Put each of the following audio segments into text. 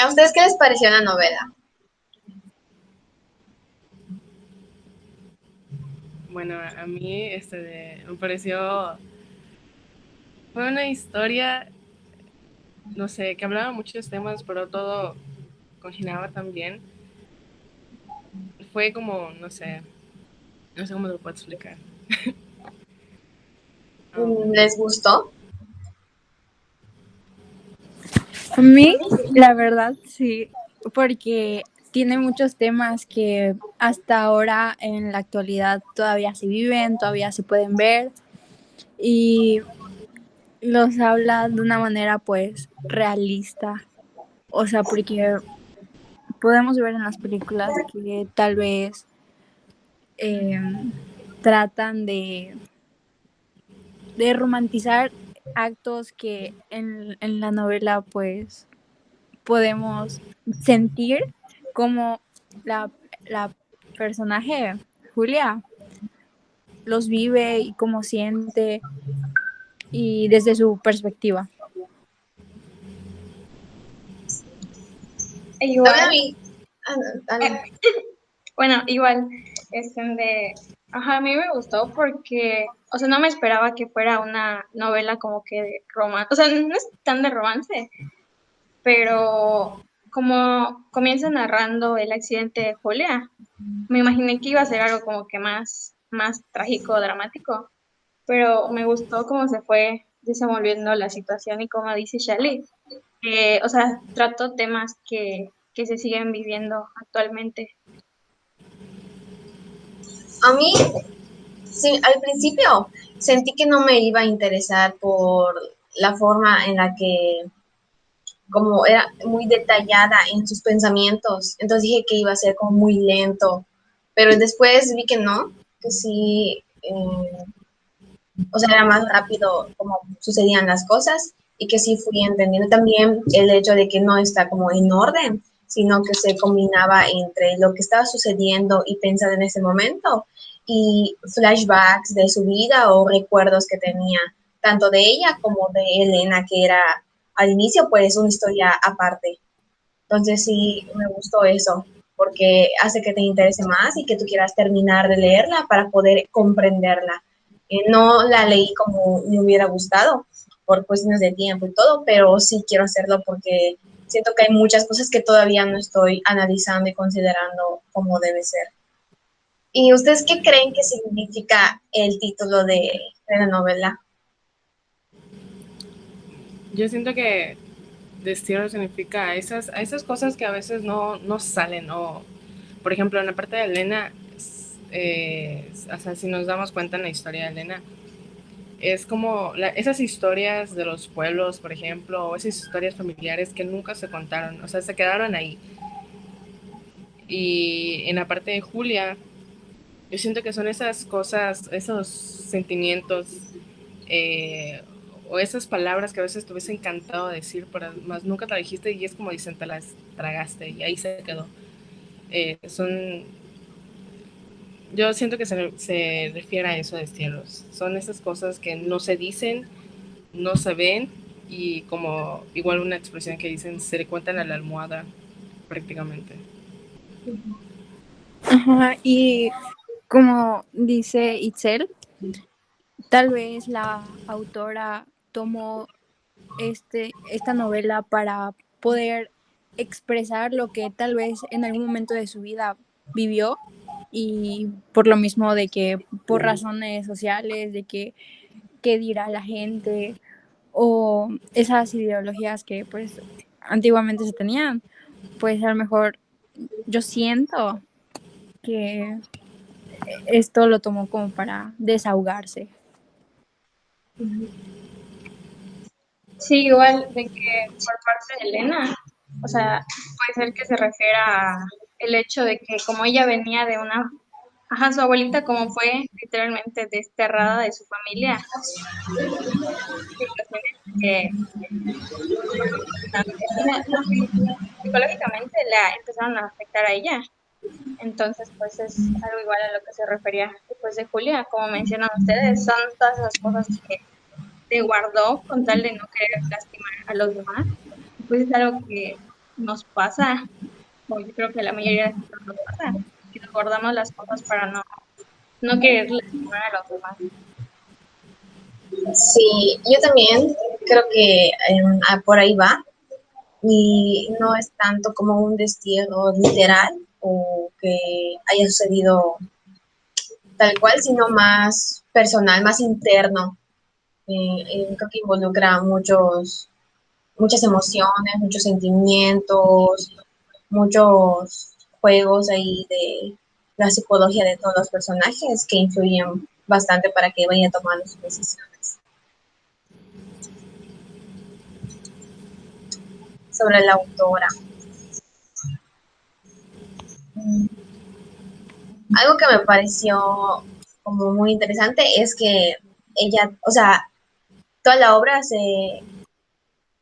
¿A ustedes qué les pareció la novela? Bueno, a mí me pareció, fue una historia, no sé, que hablaba muchos temas, pero todo cocinaba también. Fue como, no sé cómo te lo puedo explicar. Um, ¿Les gustó? A mí, la verdad, sí, porque tiene muchos temas que hasta ahora en la actualidad todavía se viven, todavía se pueden ver y los habla de una manera pues realista. O sea, porque podemos ver en las películas que tal vez eh, tratan de romantizar actos que en la novela pues podemos sentir como la, la personaje Julia los vive y cómo siente y desde su perspectiva. También a Igual, mí, ah, no, dale. bueno, igual, ajá, a mí me gustó porque, o sea, no me esperaba que fuera una novela como que de romance, o sea, no es tan de romance, pero como comienza narrando el accidente de Julia, me imaginé que iba a ser algo como que más trágico, dramático, pero me gustó cómo se fue desenvolviendo la situación y como dice Shelley, o sea, trató temas que se siguen viviendo actualmente. A mí, sí, al principio sentí que no me iba a interesar por la forma en la que, como era muy detallada en sus pensamientos, entonces dije que iba a ser como muy lento, pero después vi que no, que sí, o sea, era más rápido como sucedían las cosas y que sí fui entendiendo también el hecho de que no está como en orden, sino que se combinaba entre lo que estaba sucediendo y pensar en ese momento y flashbacks de su vida o recuerdos que tenía tanto de ella como de Elena, que era al inicio pues una historia aparte. Entonces sí me gustó eso, porque hace que te interese más y que tú quieras terminar de leerla para poder comprenderla. No la leí como me hubiera gustado por cuestiones de tiempo y todo, pero sí quiero hacerlo porque siento que hay muchas cosas que todavía no estoy analizando y considerando como debe ser. ¿Y ustedes qué creen que significa el título de la novela? yo siento que destierro significa a esas cosas que a veces no salen, o por ejemplo en la parte de Elena, o sea, si nos damos cuenta en la historia de Elena, es como esas historias de los pueblos, por ejemplo, o esas historias familiares que nunca se contaron, o sea, se quedaron ahí. Y en la parte de Julia, yo siento que son esas cosas, esos sentimientos, eh, o esas palabras que a veces te hubiese encantado decir, pero más nunca te la dijiste y es como dicen, te las tragaste y ahí se quedó. Son, yo siento que se refiere a eso de cielos. Son esas cosas que no se dicen, no se ven y como igual una expresión que dicen, se le cuentan a la almohada prácticamente. Ajá, y como dice Itzel, tal vez la autora tomó esta novela para poder expresar lo que tal vez en algún momento de su vida vivió y por lo mismo de que por razones sociales, de que qué dirá la gente o esas ideologías que pues antiguamente se tenían, pues a lo mejor yo siento que esto lo tomó como para desahogarse. Sí, igual de que por parte de Elena, o sea, puede ser que se refiera a el hecho de que como ella venía de una, ajá, su abuelita como fue literalmente desterrada de su familia, situaciones que psicológicamente la empezaron a afectar a ella. Entonces, pues es algo igual a lo que se refería después de Julia, como mencionan ustedes, son todas esas cosas que te guardó con tal de no querer lastimar a los demás. Pues es algo que nos pasa, o yo creo que la mayoría de nosotros nos pasa, que nos guardamos las cosas para no querer lastimar a los demás. Sí, yo también creo que por ahí va y no es tanto como un destierro literal o que haya sucedido tal cual, sino más personal, más interno. Creo que involucra muchas emociones, muchos sentimientos, muchos juegos ahí de la psicología de todos los personajes que influyen bastante para que vayan tomando sus decisiones. Sobre la autora. Algo que me pareció como muy interesante es que ella, o sea, toda la obra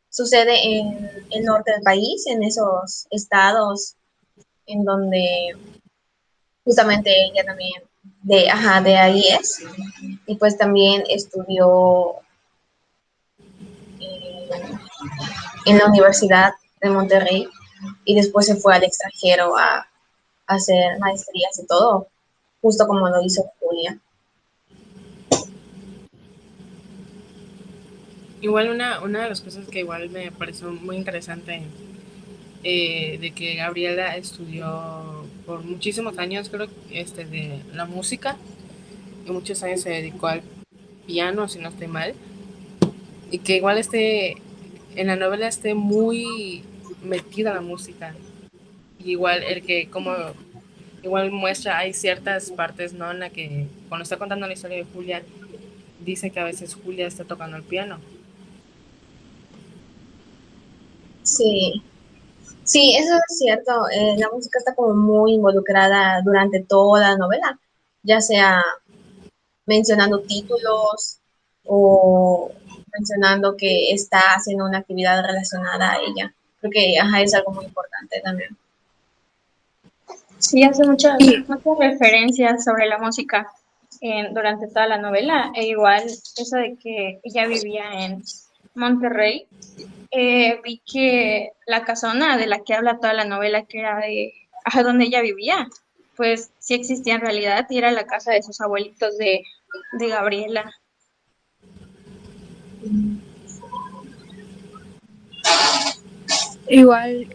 sucede en el norte del país, en esos estados en donde justamente ella también de ahí es, y pues también estudió en la Universidad de Monterrey y después se fue al extranjero a hacer maestrías y todo, justo como lo hizo Julia. Igual una de las cosas que igual me pareció muy interesante de que Gabriela estudió por muchísimos años, creo, de la música, y muchos años se dedicó al piano, si no estoy mal, y que igual en la novela esté muy metida la música. Y igual el que como igual muestra, hay ciertas partes, ¿no? En la que cuando está contando la historia de Julia, dice que a veces Julia está tocando el piano. Sí, sí, eso es cierto. La música está como muy involucrada durante toda la novela, ya sea mencionando títulos o mencionando que está haciendo una actividad relacionada a ella. Creo que ajá, es algo muy importante también. Sí, hace muchas, Y muchas referencias sobre la música durante toda la novela, e igual eso de que ella vivía en Monterrey. Vi que la casona de la que habla toda la novela, que era donde ella vivía, pues sí existía en realidad y era la casa de sus abuelitos de Gabriela. igual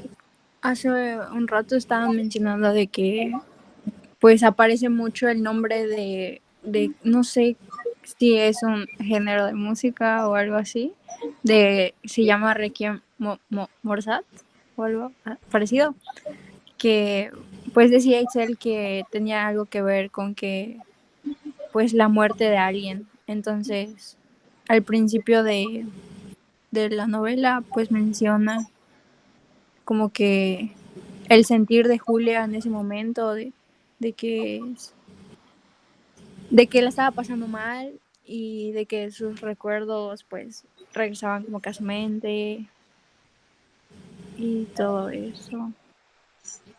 hace un rato estaban mencionando de que pues aparece mucho el nombre de no sé si es un género de música o algo así, se llama Requiem Morsat o algo parecido, que pues decía Itzel que tenía algo que ver con que pues la muerte de alguien. Entonces, al principio de la novela pues menciona como que el sentir de Julia en ese momento de que de que la estaba pasando mal y de que sus recuerdos pues regresaban como que a su mente y todo eso.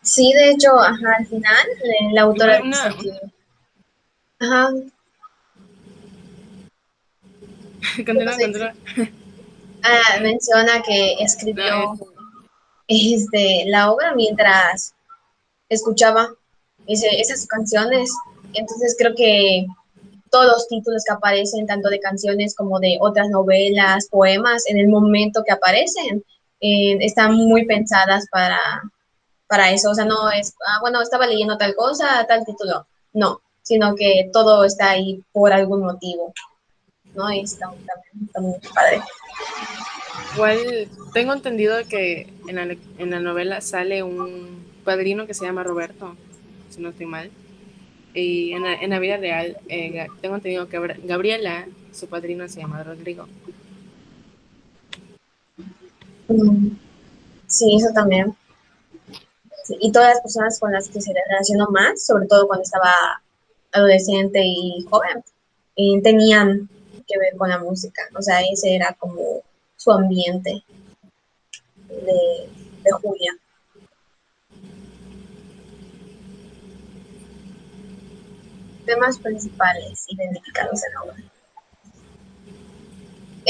Sí, de hecho, ajá, al final la autora Igual dice que, ajá, continúa, continúa. menciona que No, escribió la obra mientras escuchaba esas canciones. Entonces creo que todos los títulos que aparecen, tanto de canciones como de otras novelas, poemas, en el momento que aparecen, están muy pensadas para eso. O sea, no es, bueno, estaba leyendo tal cosa, tal título. No, sino que todo está ahí por algún motivo, ¿no? Y está muy padre. igual tengo entendido que en la novela sale un padrino que se llama Roberto, si no estoy mal. Y en la vida real tengo entendido que Gabriela, su padrino, se llama Rodrigo. Mm, sí, eso también. Sí, y todas las personas con las que se relacionó más, sobre todo cuando estaba adolescente y joven, tenían que ver con la música. O sea, ese era como su ambiente de Julia. Temas principales identificados en la obra.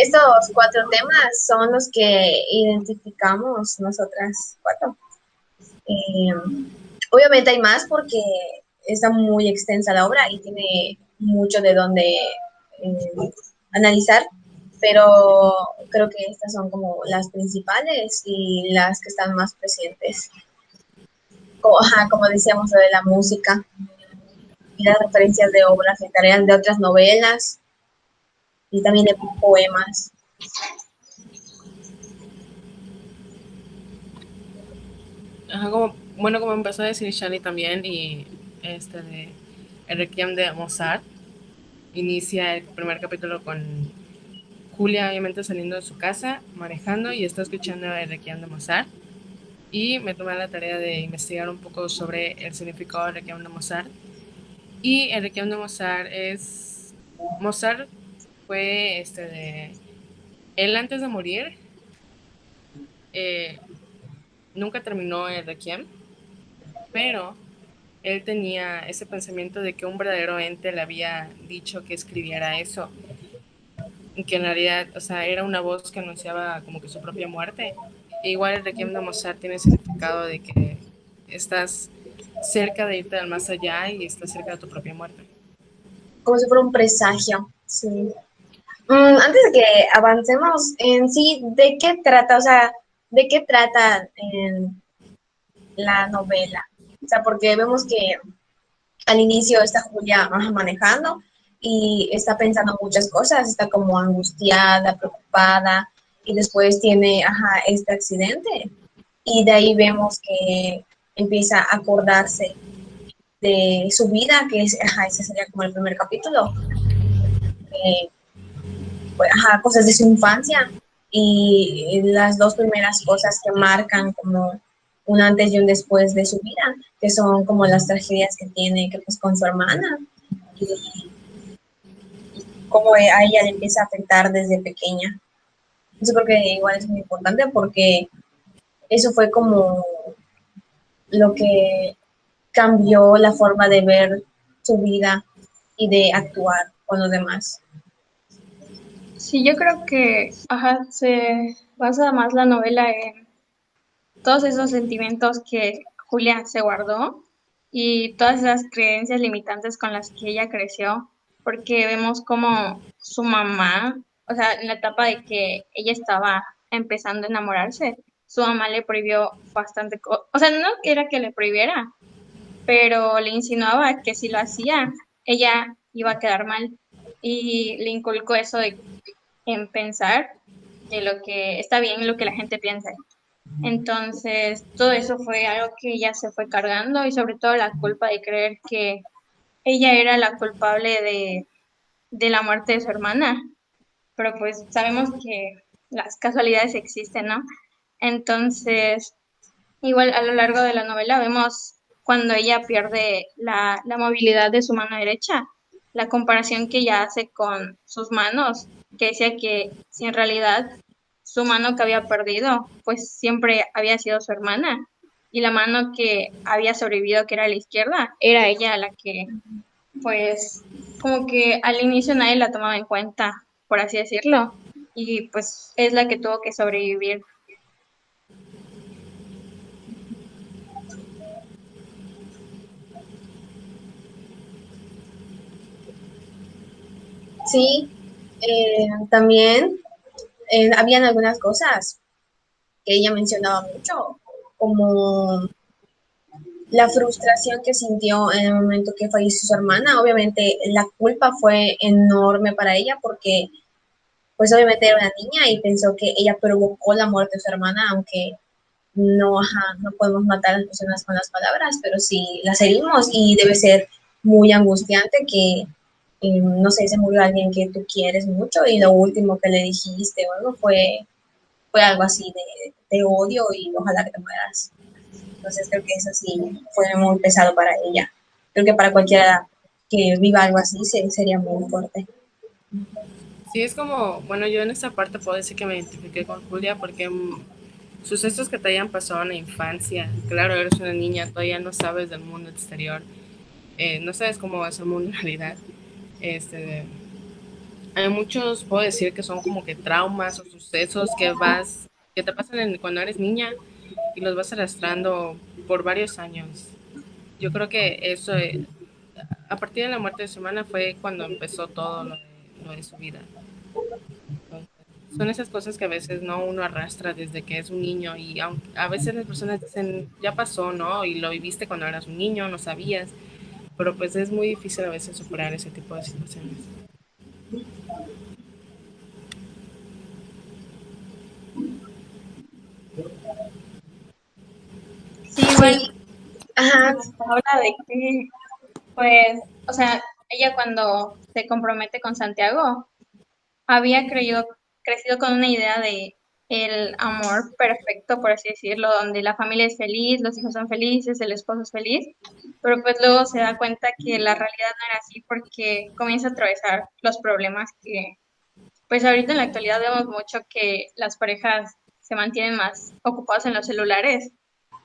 estos 4 temas son los que identificamos nosotras 4. Eh, Obviamente hay más porque está muy extensa la obra y tiene mucho de donde analizar, pero creo que estas son como las principales y las que están más presentes. Como decíamos, lo de la música y las referencias de obras literarias de otras novelas y también de poemas. Ajá, como empezó a decir Shani también, y de el Requiem de Mozart, inicia el primer capítulo con Julia obviamente saliendo de su casa, manejando y está escuchando el Requiem de Mozart. Y me tomé la tarea de investigar un poco sobre el significado del Requiem de Mozart. Y el Requiem de Mozart es... Mozart fue él antes de morir nunca terminó el Requiem, pero él tenía ese pensamiento de que un verdadero ente le había dicho que escribiera eso, y que en realidad, o sea, era una voz que anunciaba como que su propia muerte. E igual el Requiem de Mozart tiene el significado de que estás cerca de irte al más allá y estás cerca de tu propia muerte. Como si fuera un presagio, sí. Antes de que avancemos en sí, ¿de qué trata? O sea, ¿de qué trata en la novela? O sea, porque vemos que al inicio está Julia manejando y está pensando muchas cosas, está como angustiada, preocupada, y después tiene este accidente. Y de ahí vemos que empieza a acordarse de su vida, que es, ese sería como el primer capítulo. Pues, cosas de su infancia y las 2 primeras cosas que marcan como un antes y un después de su vida, que son como las tragedias que tiene que pues con su hermana y cómo a ella le empieza a afectar desde pequeña. Eso creo que igual es muy importante porque eso fue como lo que cambió la forma de ver su vida y de actuar con los demás. Sí, yo creo que, se basa más la novela en todos esos sentimientos que Julia se guardó y todas esas creencias limitantes con las que ella creció, porque vemos como su mamá, o sea, en la etapa de que ella estaba empezando a enamorarse, su mamá le prohibió bastante, o sea, no era que le prohibiera, pero le insinuaba que si lo hacía, ella iba a quedar mal y le inculcó eso de en pensar de lo que está bien, lo que la gente piensa. Entonces, todo eso fue algo que ella se fue cargando y sobre todo la culpa de creer que ella era la culpable de la muerte de su hermana. Pero pues sabemos que las casualidades existen, ¿no? Entonces, igual a lo largo de la novela vemos cuando ella pierde la movilidad de su mano derecha, la comparación que ella hace con sus manos, que decía que si en realidad su mano que había perdido, pues siempre había sido su hermana, y la mano que había sobrevivido, que era la izquierda, era ella la que, pues, como que al inicio nadie la tomaba en cuenta, por así decirlo, y pues es la que tuvo que sobrevivir. Sí, también habían algunas cosas que ella mencionaba mucho, como la frustración que sintió en el momento que falleció su hermana. Obviamente la culpa fue enorme para ella porque pues obviamente era una niña y pensó que ella provocó la muerte de su hermana, aunque no, no podemos matar a las personas con las palabras, pero sí las herimos y debe ser muy angustiante que, no sé, se murió alguien que tú quieres mucho y lo último que le dijiste o algo fue algo así de odio y ojalá que te mueras. Entonces creo que eso sí fue muy pesado para ella. Creo que para cualquiera que viva algo así sería muy fuerte. Sí, es como, bueno, yo en esta parte puedo decir que me identifiqué con Julia porque sucesos que te hayan pasado en la infancia, claro, eres una niña, todavía no sabes del mundo exterior, no sabes cómo va a ser el mundo en realidad. Hay muchos, puedo decir que son como que traumas o sucesos que te pasan cuando eres niña y los vas arrastrando por varios años. Yo creo que eso, a partir de la muerte de su hermana fue cuando empezó todo lo de su vida. Entonces, son esas cosas que a veces no uno arrastra desde que es un niño y a veces las personas dicen, ya pasó, ¿no? Y lo viviste cuando eras un niño, no sabías, pero pues es muy difícil a veces superar ese tipo de situaciones. Sí, igual Sí, ajá, nos habla de que, pues, o sea, ella cuando se compromete con Santiago, había crecido con una idea de el amor perfecto, por así decirlo, donde la familia es feliz, los hijos son felices, el esposo es feliz, pero pues luego se da cuenta que la realidad no era así porque comienza a atravesar los problemas que, pues ahorita en la actualidad vemos mucho que las parejas se mantienen más ocupadas en los celulares,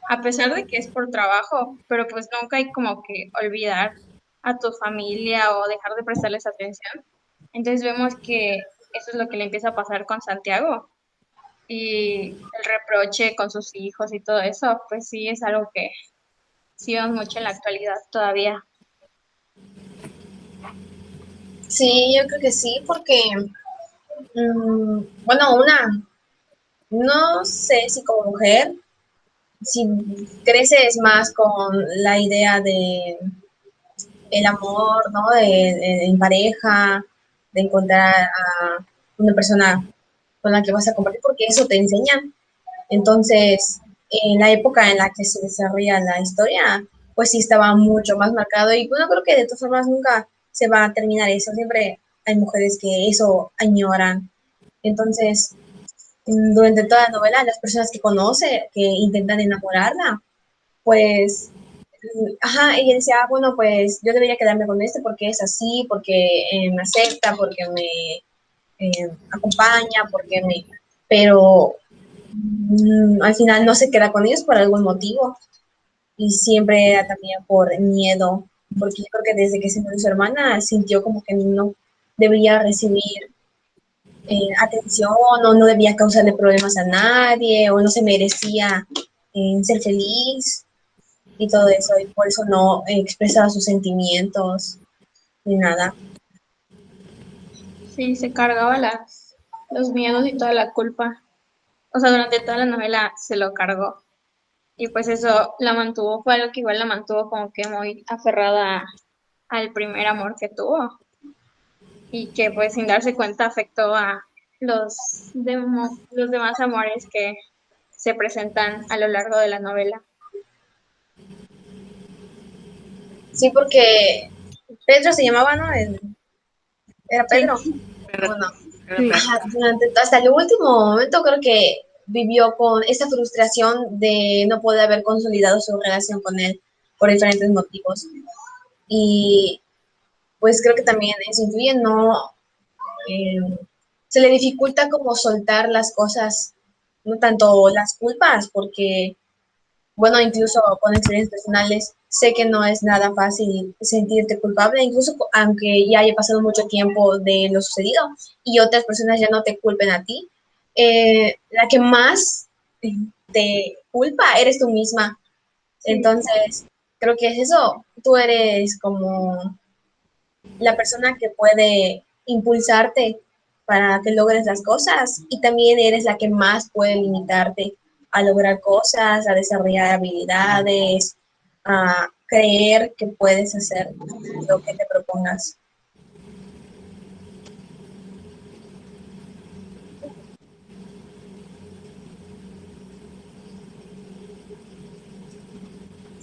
a pesar de que es por trabajo, pero pues nunca hay como que olvidar a tu familia o dejar de prestarles atención. Entonces vemos que eso es lo que le empieza a pasar con Santiago y el reproche con sus hijos y todo eso, pues sí es algo que sí vemos mucho en la actualidad todavía. sí, yo creo que sí, porque, bueno, no sé si como mujer, si creces más con la idea de el amor, ¿no? En pareja, de encontrar a una persona con la que vas a compartir, porque eso te enseñan. Entonces, en la época en la que se desarrolla la historia, pues sí estaba mucho más marcado y bueno, creo que de todas formas nunca se va a terminar eso. Siempre hay mujeres que eso añoran. Entonces, durante toda la novela, las personas que conoce, que intentan enamorarla, pues, ajá, ella decía, ah, bueno, pues yo debería quedarme con este porque es así, porque me acepta, porque me acompaña, pero al final no se queda con ellos por algún motivo y siempre era también por miedo, porque yo creo que desde que se murió su hermana sintió como que no debía recibir atención o no debía causarle problemas a nadie o no se merecía ser feliz y todo eso, y por eso no expresaba sus sentimientos ni nada. Sí, se cargaba los miedos y toda la culpa. O sea, durante toda la novela se lo cargó. Y pues eso la mantuvo, fue algo que igual la mantuvo como que muy aferrada al primer amor que tuvo. Y que pues sin darse cuenta afectó a los demás amores que se presentan a lo largo de la novela. Sí, porque Pedro se llamaba, ¿no? Era Sí, Pedro. Pero, Bueno, pero, Sí, pero, ajá, hasta el último momento creo que vivió con esa frustración de no poder haber consolidado su relación con él por diferentes motivos. Y pues creo que también eso influye, no, eh, se le dificulta como soltar las cosas, no tanto las culpas, porque, bueno, incluso con experiencias personales, sé que no es nada fácil sentirte culpable, incluso aunque ya haya pasado mucho tiempo de lo sucedido y otras personas ya no te culpen a ti, la que más te culpa eres tú misma. sí, Entonces, creo que es eso, tú eres como la persona que puede impulsarte para que logres las cosas y también eres la que más puede limitarte a lograr cosas, a desarrollar habilidades, a creer que puedes hacer lo que te propongas.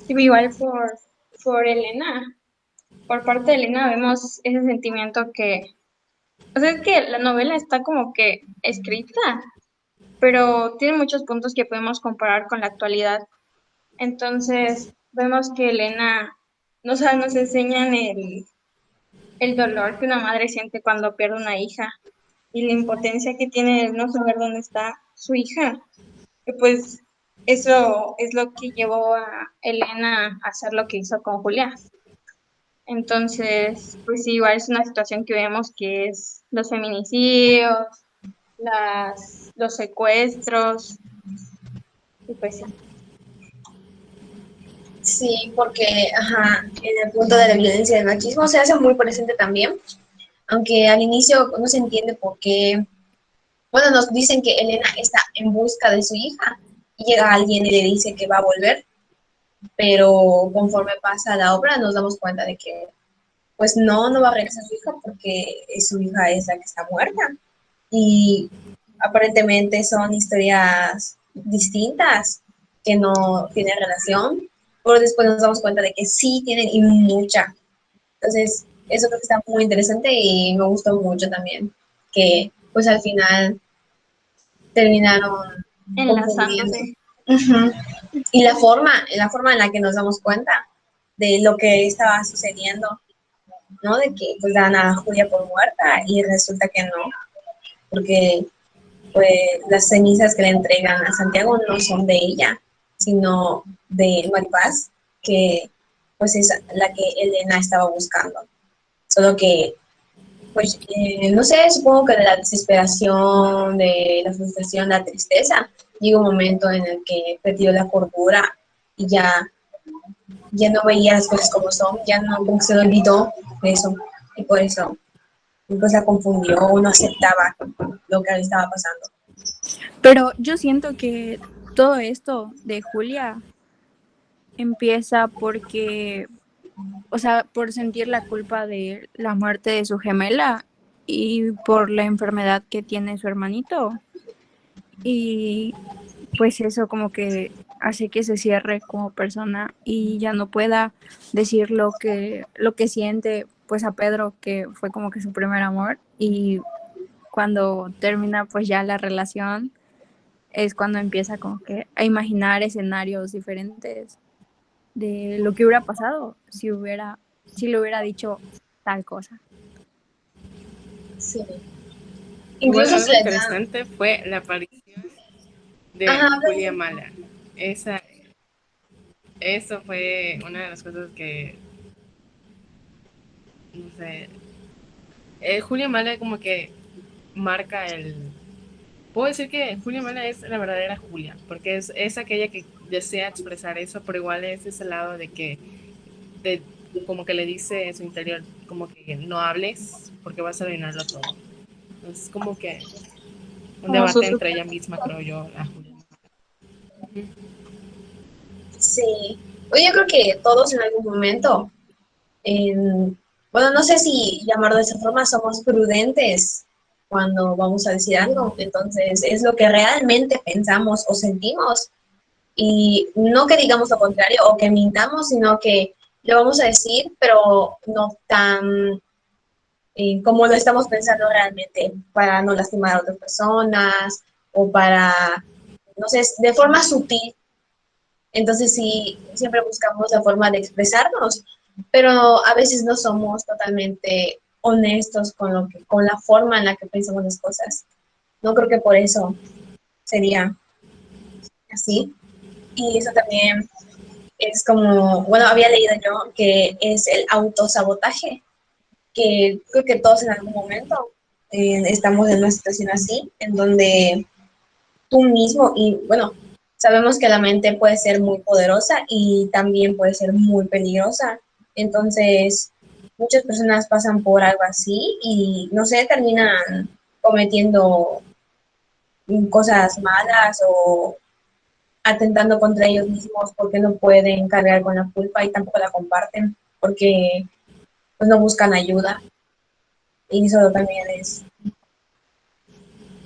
sí, igual por Elena, por parte de Elena vemos ese sentimiento que, o sea, es que la novela está como que escrita, pero tiene muchos puntos que podemos comparar con la actualidad. Entonces, vemos que Elena nos enseñan el dolor que una madre siente cuando pierde una hija y la impotencia que tiene de no saber dónde está su hija. Y pues eso es lo que llevó a Elena a hacer lo que hizo con Julia. Entonces, pues sí, igual es una situación que vemos que es los feminicidios, los secuestros, y pues sí. Sí, porque ajá, en el punto de la violencia y el machismo se hace muy presente también, aunque al inicio no se entiende por qué. Bueno, nos dicen que Elena está en busca de su hija y llega alguien y le dice que va a volver, pero conforme pasa la obra nos damos cuenta de que pues no va a regresar su hija porque su hija es la que está muerta. Y aparentemente son historias distintas que no tienen relación, pero después nos damos cuenta de que sí tienen y mucha. Entonces, eso creo que está muy interesante y me gustó mucho también, que pues al final terminaron confundiendo. Enlazándose. Ujú. Y la forma en la que nos damos cuenta de lo que estaba sucediendo, ¿no? De que pues dan a Julia por muerta y resulta que no, porque pues las cenizas que le entregan a Santiago no son de ella, sino de Maripaz, que pues es la que Elena estaba buscando. Solo que, pues, no sé, supongo que de la desesperación, de la frustración, la tristeza, llega un momento en el que perdió la cordura y ya no veía las cosas como son, ya no, como que se le olvidó eso, y por eso, pues la confundió, no aceptaba lo que le estaba pasando. Pero yo siento que todo esto de Julia empieza porque, o sea, por sentir la culpa de la muerte de su gemela y por la enfermedad que tiene su hermanito. Y pues eso como que hace que se cierre como persona y ya no pueda decir lo que siente pues a Pedro, que fue como que su primer amor, y cuando termina pues ya la relación es cuando empieza como que a imaginar escenarios diferentes de lo que hubiera pasado si le hubiera dicho tal cosa. Sí. Igual Incluso se algo le da. interesante fue la aparición de Ajá, Julia Mala. Esa, eso fue una de las cosas que, no sé, Julia Mala como que marca el... Puedo decir que Julia Mala es la verdadera Julia, porque es aquella que desea expresar eso, pero igual es ese lado de que, de, como que le dice en su interior, como que no hables porque vas a arruinarlo todo. Entonces, como que un Como debate sus entre ella misma, creo yo, la Julia. sí. Oye, yo creo que todos en algún momento, bueno, no sé si llamarlo de esa forma, somos prudentes cuando vamos a decir algo. Entonces, es lo que realmente pensamos o sentimos. Y no que digamos lo contrario o que mintamos, sino que lo vamos a decir, pero no tan como lo estamos pensando realmente, para no lastimar a otras personas o para, no sé, de forma sutil. Entonces sí, siempre buscamos la forma de expresarnos, pero a veces no somos totalmente honestos con con la forma en la que pensamos las cosas. No creo que por eso sería así. Y eso también es como, bueno, había leído yo que es el autosabotaje, que creo que todos en algún momento estamos en una situación así, en donde tú mismo, y bueno, sabemos que la mente puede ser muy poderosa y también puede ser muy peligrosa. Entonces, muchas personas pasan por algo así y, no sé, terminan cometiendo cosas malas o atentando contra ellos mismos porque no pueden cargar con la culpa y tampoco la comparten porque pues no buscan ayuda y eso también es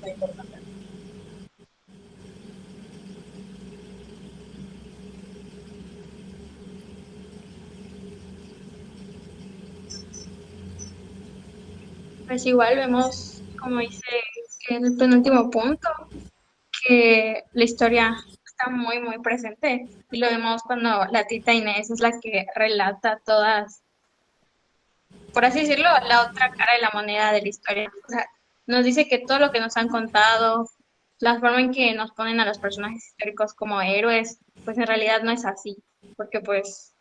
muy importante. pues igual vemos, como dice el penúltimo punto, que la historia está muy, muy presente. Y lo vemos cuando la tita Inés es la que relata todas, por así decirlo, la otra cara de la moneda de la historia. O sea, nos dice que todo lo que nos han contado, la forma en que nos ponen a los personajes históricos como héroes, pues en realidad no es así, porque pues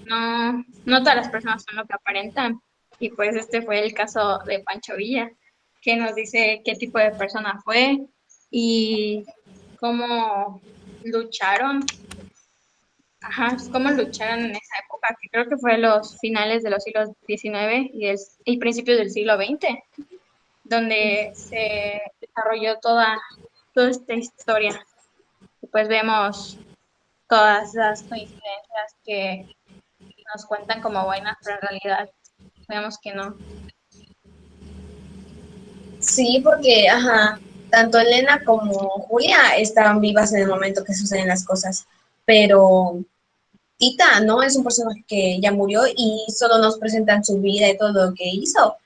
no todas las personas son lo que aparentan. Y pues este fue el caso de Pancho Villa. que nos dice qué tipo de persona fue y cómo lucharon, ajá, cómo lucharon en esa época, que creo que fue los finales de los siglos XIX y principios del siglo XX, donde se desarrolló toda esta historia. Y pues vemos todas las coincidencias que nos cuentan como buenas, pero en realidad vemos que no. Sí, porque, ajá, tanto Elena como Julia estaban vivas en el momento que suceden las cosas, pero Tita no es un personaje que ya murió y solo nos presentan su vida y todo lo que hizo,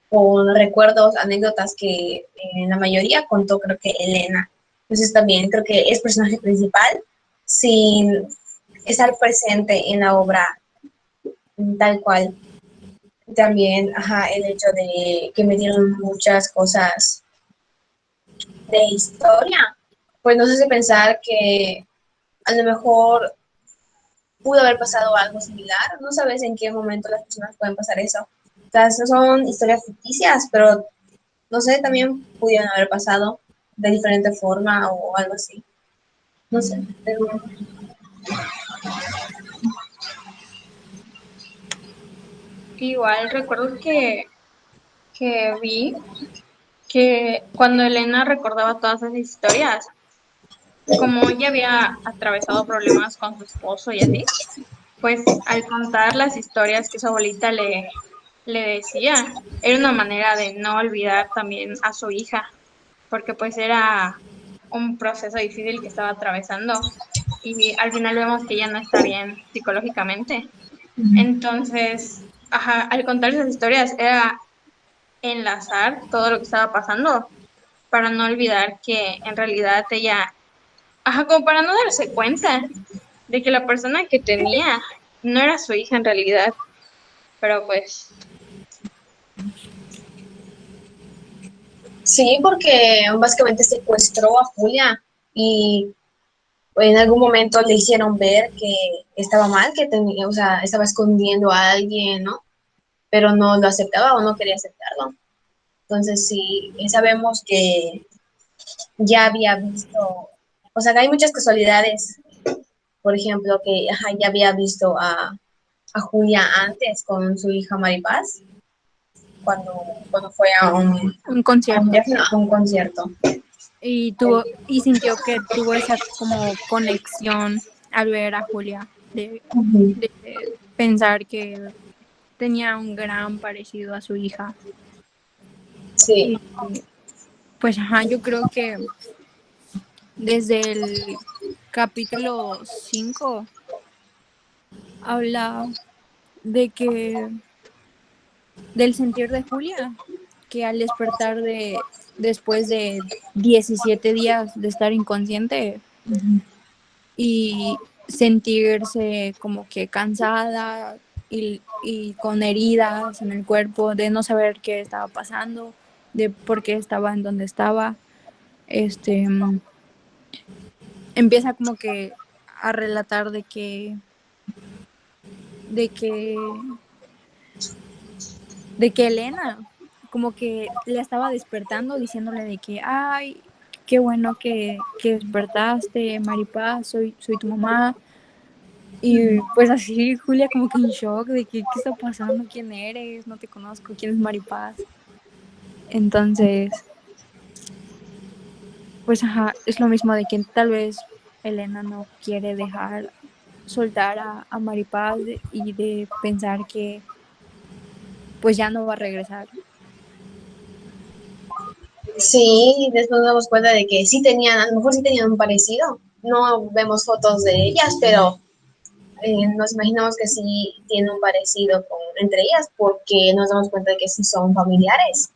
con recuerdos, anécdotas que en la mayoría contó creo que Elena. Entonces también creo que es personaje principal sin estar presente en la obra tal cual. También, ajá, el hecho de que me dieron muchas cosas de historia, pues nos hace pensar que a lo mejor pudo haber pasado algo similar. No sabes en qué momento las personas pueden pasar eso. O sea, no son historias ficticias, pero no sé, también pudieron haber pasado de diferente forma o algo así. No sé. Pero... Igual recuerdo que vi que cuando Elena recordaba todas esas historias, como ella había atravesado problemas con su esposo y así, pues al contar las historias que su abuelita le decía, era una manera de no olvidar también a su hija, porque pues era un proceso difícil que estaba atravesando y al final vemos que ella no está bien psicológicamente. Entonces, ajá, al contar esas historias era enlazar todo lo que estaba pasando para no olvidar que en realidad ella, ajá, como para no darse cuenta de que la persona que tenía no era su hija en realidad, pero pues Sí, porque básicamente secuestró a Julia y en algún momento le hicieron ver que estaba mal, que tenía, o sea, estaba escondiendo a alguien, ¿no? Pero no lo aceptaba o no quería aceptarlo. Entonces sí, sabemos que ya había visto, o sea, que hay muchas casualidades, por ejemplo, que ajá, ya había visto a Julia antes con su hija Maripaz, cuando fue Un a un concierto. viaje, no, a un concierto. Y sintió que tuvo esa como conexión al ver a Julia, Ujú. de pensar que tenía un gran parecido a su hija. Sí, Y pues ajá, yo creo que desde el capítulo 5 habla de que del sentir de Julia, que al despertar después de 17 días de estar inconsciente y sentirse como que cansada y con heridas en el cuerpo, de no saber qué estaba pasando, de por qué estaba en donde estaba, este empieza como que a relatar de que de que Elena como que le estaba despertando diciéndole de que, ay, qué bueno que despertaste, Maripaz, soy tu mamá. Y pues así Julia como que en shock de que, ¿qué está pasando? ¿Quién eres? No te conozco, ¿quién es Maripaz? Entonces, pues ajá, es lo mismo de que tal vez Elena no quiere dejar soltar a Maripaz y de pensar que pues ya no va a regresar. sí, después nos damos cuenta de que sí tenían, a lo mejor sí tenían un parecido. No vemos fotos de ellas, pero nos imaginamos que sí tienen un parecido entre ellas porque nos damos cuenta de que sí son familiares,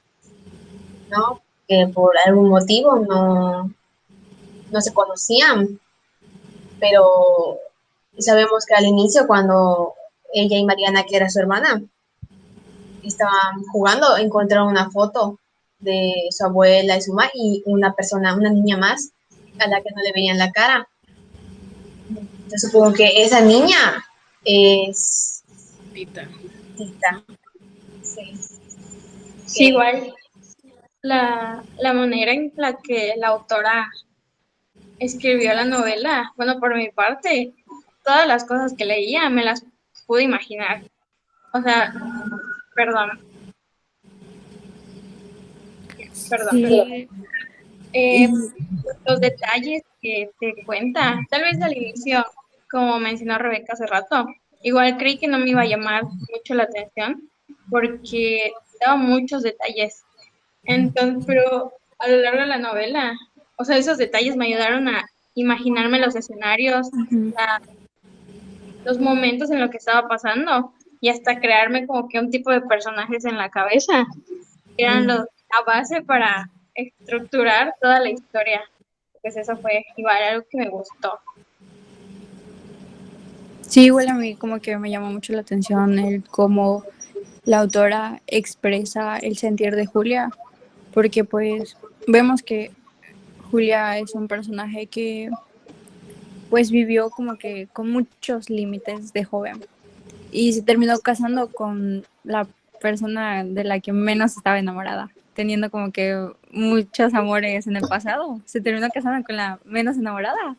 ¿no? Que por algún motivo no se conocían, pero sabemos que al inicio cuando ella y Mariana, que era su hermana, estaban jugando, encontraron una foto de su abuela y su mamá y una persona, una niña más a la que no le veían la cara. Yo supongo que esa niña es Tita. Tita. Sí. sí, Que, igual la manera en la que la autora escribió la novela, bueno, por mi parte, todas las cosas que leía me las pude imaginar. O sea, perdón, perdón. Sí, Eh, y los detalles que te cuenta, tal vez al inicio, como mencionó Rebeca hace rato, igual creí que no me iba a llamar mucho la atención porque daba muchos detalles. Entonces, pero a lo largo de la novela, o sea, esos detalles me ayudaron a imaginarme los escenarios, ujú, los momentos en los que estaba pasando y hasta crearme como que un tipo de personajes en la cabeza, que eran la base para estructurar toda la historia. Pues eso fue igual algo que me gustó. sí, igual a mí como que me llamó mucho la atención el cómo la autora expresa el sentir de Julia, porque pues vemos que Julia es un personaje que pues vivió como que con muchos límites de joven y se terminó casando con la persona de la que menos estaba enamorada, teniendo como que muchos amores en el pasado, se terminó casando con la menos enamorada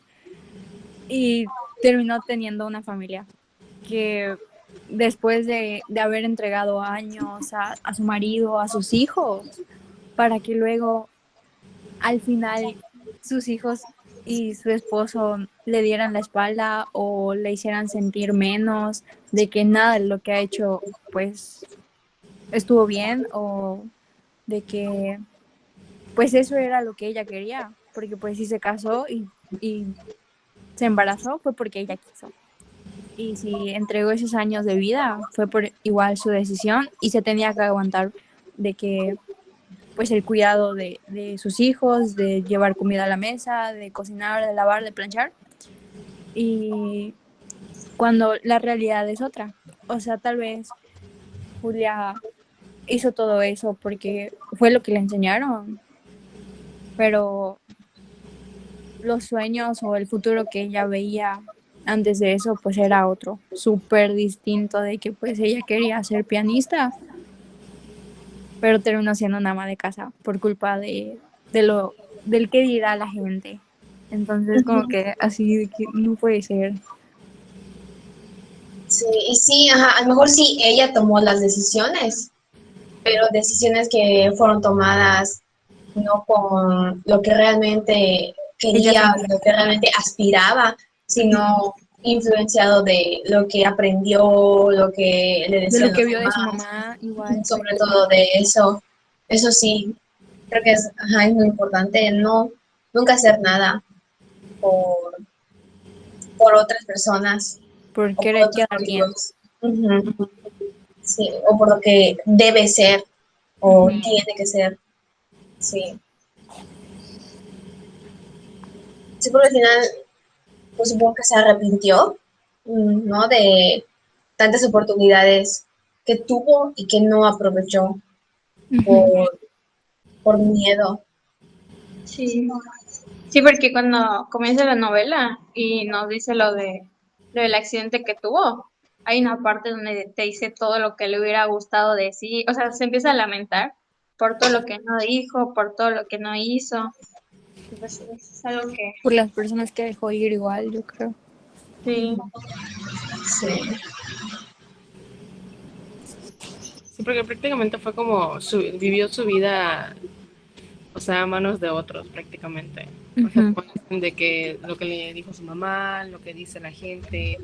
y terminó teniendo una familia que después de haber entregado años a su marido, a sus hijos, para que luego al final sus hijos y su esposo le dieran la espalda o le hicieran sentir menos de que nada de lo que ha hecho pues estuvo bien o de que pues eso era lo que ella quería, porque pues si se casó y se embarazó fue porque ella quiso. Y si entregó esos años de vida fue por igual su decisión y se tenía que aguantar de que pues el cuidado de sus hijos, de llevar comida a la mesa, de cocinar, de lavar, de planchar. Y cuando la realidad es otra. O sea, tal vez Julia hizo todo eso porque fue lo que le enseñaron, pero los sueños o el futuro que ella veía antes de eso pues era otro, súper distinto de que pues ella quería ser pianista, pero terminó siendo una ama de casa por culpa de lo del que dirá la gente. Entonces como que así de que no puede ser. Sí, y sí, ajá, a lo mejor sí ella tomó las decisiones, pero decisiones que fueron tomadas no con lo que realmente Ella quería, sentía lo que realmente aspiraba, sino influenciado de lo que aprendió, lo que le de lo decían que los vio de su demás, mamá igual sobre pues todo de eso. Eso sí, creo que es, ajá, es muy importante no nunca hacer nada por, por otras personas por o por querer otros quedar bien. motivos. Ujú, sí, o por lo que debe ser o Uh-huh. tiene que ser. Sí. Sí, porque al final, pues supongo que se arrepintió, ¿no? De tantas oportunidades que tuvo y que no aprovechó Uh-huh. por, por miedo. Sí, sí, porque cuando comienza la novela y nos dice lo del accidente que tuvo, hay una parte donde te dice todo lo que le hubiera gustado decir, o sea, se empieza a lamentar por todo lo que no dijo, por todo lo que no hizo. Y pues es algo que Por las personas que dejó ir igual, yo creo. sí, Sí. Sí, porque prácticamente fue como vivió su vida, o sea, a manos de otros prácticamente. O sea, Uh-huh. como dicen de que lo que le dijo su mamá, lo que dice la gente,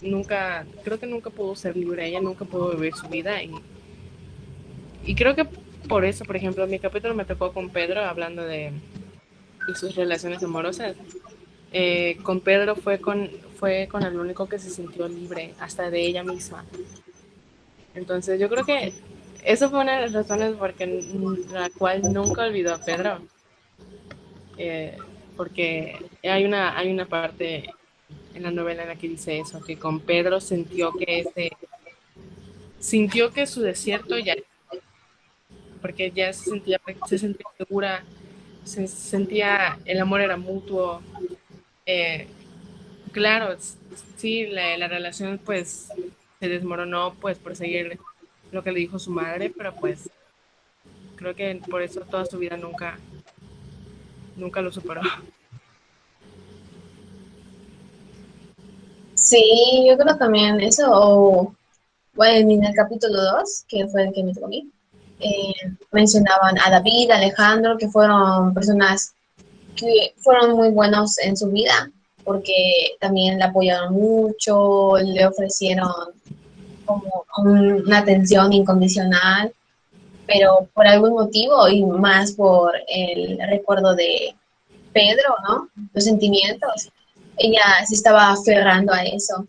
nunca, creo que nunca pudo ser libre, ella nunca pudo vivir su vida y creo que por eso, por ejemplo, mi capítulo me tocó con Pedro hablando de sus relaciones amorosas. Con Pedro fue con el único que se sintió libre, hasta de ella misma. Entonces yo creo que eso fue una de las razones por la cual nunca olvidó a Pedro. Eh, porque hay una parte en la novela en la que dice eso, que con Pedro sintió que su desierto ya, porque ya se sentía segura, se sentía, el amor era mutuo. Eh, claro, sí, la relación pues se desmoronó pues por seguir lo que le dijo su madre, pero pues creo que por eso toda su vida nunca lo superó. Sí, yo creo también eso, o bueno, en el capítulo 2 que fue el que me tocó a mí, mencionaban a David, a Alejandro, que fueron personas que fueron muy buenos en su vida, porque también le apoyaron mucho, le ofrecieron como una atención incondicional, pero por algún motivo y más por el recuerdo de Pedro, ¿no? Los sentimientos, ella se estaba aferrando a eso.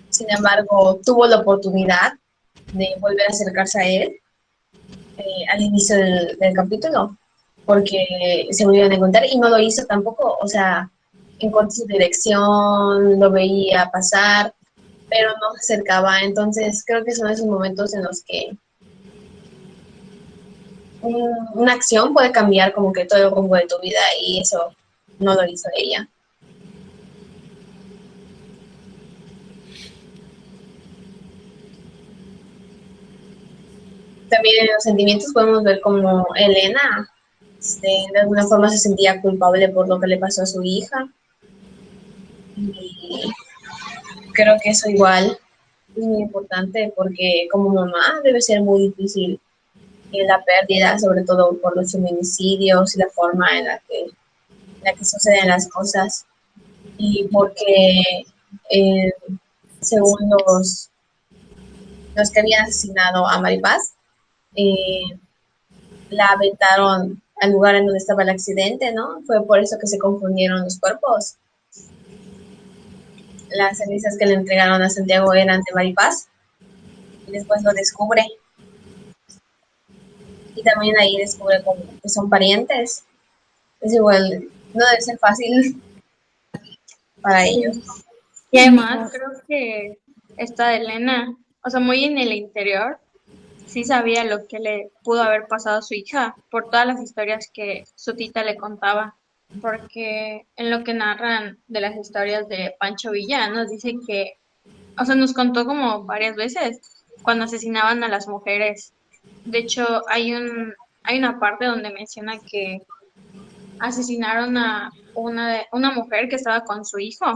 Sin embargo, tuvo la oportunidad de volver a acercarse a él al inicio del capítulo, porque se volvieron a encontrar y no lo hizo tampoco, o sea, encontró su dirección, lo veía pasar, pero no se acercaba. Entonces, creo que son esos momentos en los que una acción puede cambiar como que todo el rumbo de tu vida y eso no lo hizo ella. También en los sentimientos podemos ver como Elena de alguna forma se sentía culpable por lo que le pasó a su hija. Y creo que eso igual es muy importante porque como mamá debe ser muy difícil la pérdida, sobre todo por los feminicidios y la forma en la que suceden las cosas. Y porque eh, según los que habían asesinado a Maripaz, eh, la aventaron al lugar en donde estaba el accidente, ¿no? Fue por eso que se confundieron los cuerpos. Las cenizas que le entregaron a Santiago eran de Maripaz y después lo descubre. Y también ahí descubre como que son parientes. Es igual, no debe ser fácil para ellos. Y además creo que esta de Elena, o sea, muy en el interior, sí sabía lo que le pudo haber pasado a su hija por todas las historias que su tita le contaba. Porque en lo que narran de las historias de Pancho Villa, nos dice que, o sea, nos contó como varias veces cuando asesinaban a las mujeres. De hecho, hay una parte donde menciona que asesinaron a una mujer que estaba con su hijo.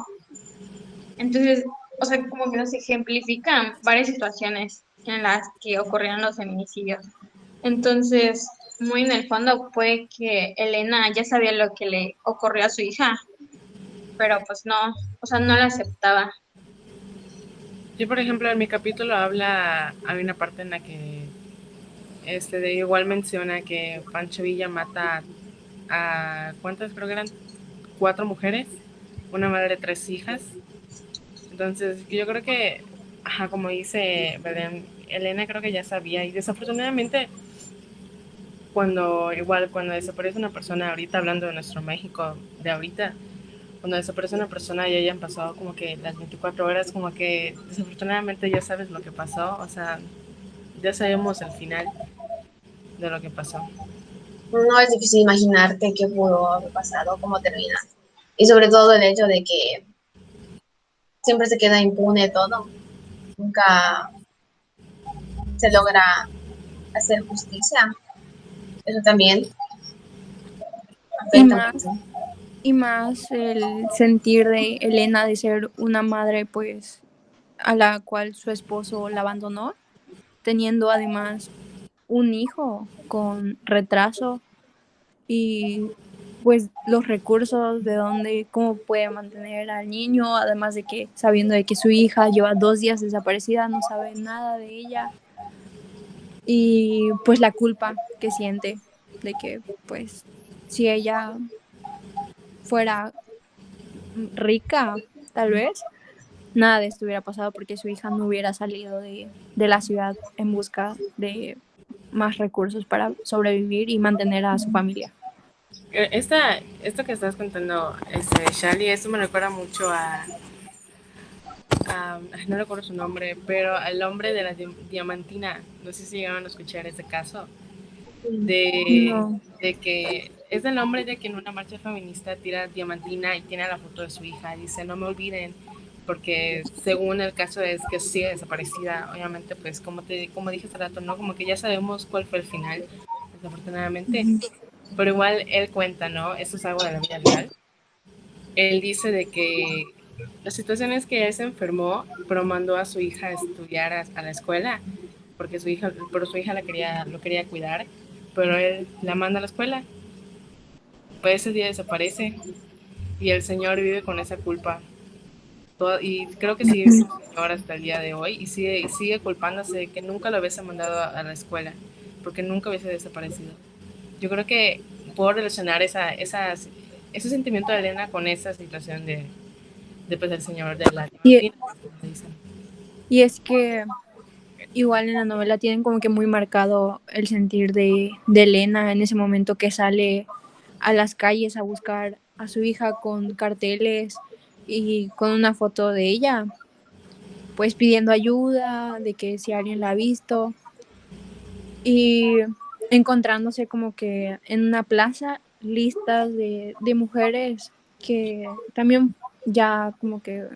Entonces, o sea, como que nos ejemplifican varias situaciones en las que ocurrieron los feminicidios. Entonces, muy en el fondo puede que Elena ya sabía lo que le ocurrió a su hija, pero pues no, o sea, no la aceptaba. Yo, por ejemplo, en mi capítulo hay una parte en la que igual menciona que Pancho Villa mata ¿cuántas? Creo que eran 4 mujeres, una madre de 3 hijas. Entonces, yo creo que, ajá, como dice Belén, Elena creo que ya sabía y desafortunadamente cuando desaparece una persona, ahorita hablando de nuestro México de ahorita, cuando desaparece una persona y hayan pasado como que las 24 horas, como que desafortunadamente ya sabes lo que pasó, o sea, ya sabemos el final de lo que pasó. No es difícil imaginarte qué pudo haber pasado, cómo termina. Y sobre todo el hecho de que siempre se queda impune todo. Nunca se logra hacer justicia. Eso también Y afecta más, mucho. y más el sentir de Elena de ser una madre, pues, a la cual su esposo la abandonó, teniendo además un hijo con retraso y pues los recursos de dónde, cómo puede mantener al niño, además de que sabiendo de que su hija lleva 2 días desaparecida, no sabe nada de ella y pues la culpa que siente de que pues si ella fuera rica, tal vez, nada de esto hubiera pasado porque su hija no hubiera salido de la ciudad en busca de más recursos para sobrevivir y mantener a su familia. Esto que estás contando, Shali, esto me recuerda mucho no recuerdo su nombre, pero al hombre de la diamantina. No sé si llegaron a escuchar ese caso. No. De que es el hombre de que en una marcha feminista tira diamantina y tiene la foto de su hija. Dice, no me olviden, porque según el caso es que sigue desaparecida. Obviamente, pues como dije hace rato, ¿no? Como que ya sabemos cuál fue el final. desafortunadamente. Pero igual él cuenta, ¿no? Eso es algo de la vida real. Él dice de que la situación es que él se enfermó, pero mandó a su hija a estudiar a la escuela, porque su hija lo quería cuidar, pero él la manda a la escuela. Pues ese día desaparece y el señor vive con esa culpa. Y creo que sigue siendo señor hasta el día de hoy y sigue culpándose de que nunca lo hubiese mandado a la escuela, porque nunca hubiese desaparecido. Yo creo que puedo relacionar ese sentimiento de Elena con esa situación de pues, el señor de la Y, limusina, como dicen. y es que igual en la novela tienen como que muy marcado el sentir de Elena en ese momento que sale a las calles a buscar a su hija con carteles y con una foto de ella, pues pidiendo ayuda, de que si alguien la ha visto y encontrándose como que en una plaza listas de mujeres que también ya como que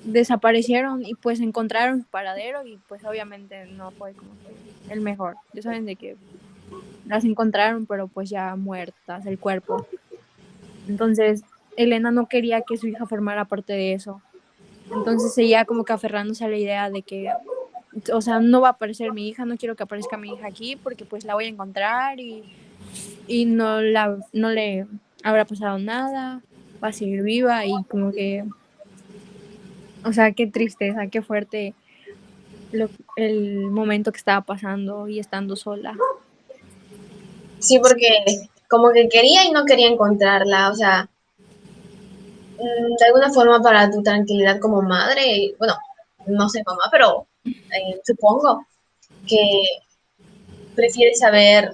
desaparecieron y pues encontraron su paradero y pues obviamente no fue como que el mejor. Ya saben de que las encontraron pero pues ya muertas el cuerpo. Entonces Elena no quería que su hija formara parte de eso. Entonces seguía como que aferrándose a la idea de que, o sea, no va a aparecer mi hija, no quiero que aparezca mi hija aquí porque pues la voy a encontrar y no le habrá pasado nada, va a seguir viva y como que, o sea, qué tristeza, qué fuerte el momento que estaba pasando y estando sola. Sí, porque como que quería y no quería encontrarla, o sea, de alguna forma para tu tranquilidad como madre, bueno, no sé mamá, pero supongo que prefieres saber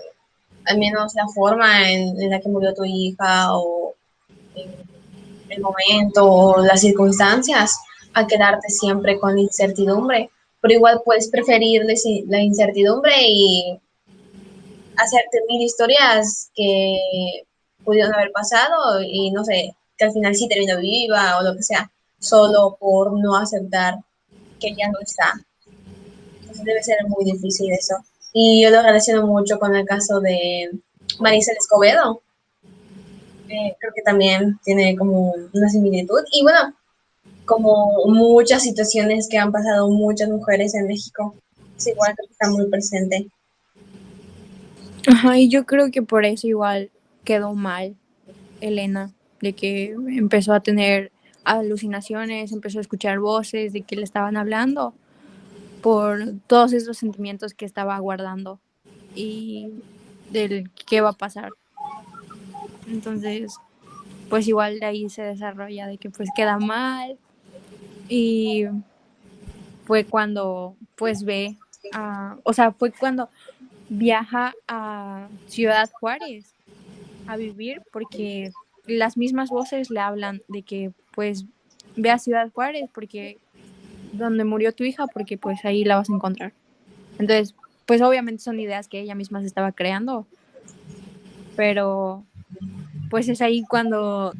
al menos la forma en la que murió tu hija o el momento o las circunstancias a quedarte siempre con la incertidumbre. Pero igual puedes preferir la incertidumbre y hacerte mil historias que pudieron haber pasado y no sé, que al final sí terminó viva o lo que sea, solo por no aceptar que ya no está. Entonces debe ser muy difícil eso. Y yo lo relaciono mucho con el caso de Maricel Escobedo. Creo que también tiene como una similitud. Y bueno, como muchas situaciones que han pasado muchas mujeres en México, es igual creo que está muy presente. Ajá, y yo creo que por eso igual quedó mal Elena, de que empezó a tener alucinaciones, empezó a escuchar voces de que le estaban hablando por todos esos sentimientos que estaba guardando y del qué va a pasar. Entonces, pues igual de ahí se desarrolla de que pues queda mal y fue cuando pues ve, o sea, fue cuando viaja a Ciudad Juárez a vivir porque las mismas voces le hablan de que pues ve a Ciudad Juárez porque donde murió tu hija porque pues ahí la vas a encontrar. Entonces, pues obviamente son ideas que ella misma se estaba creando, pero pues es ahí cuando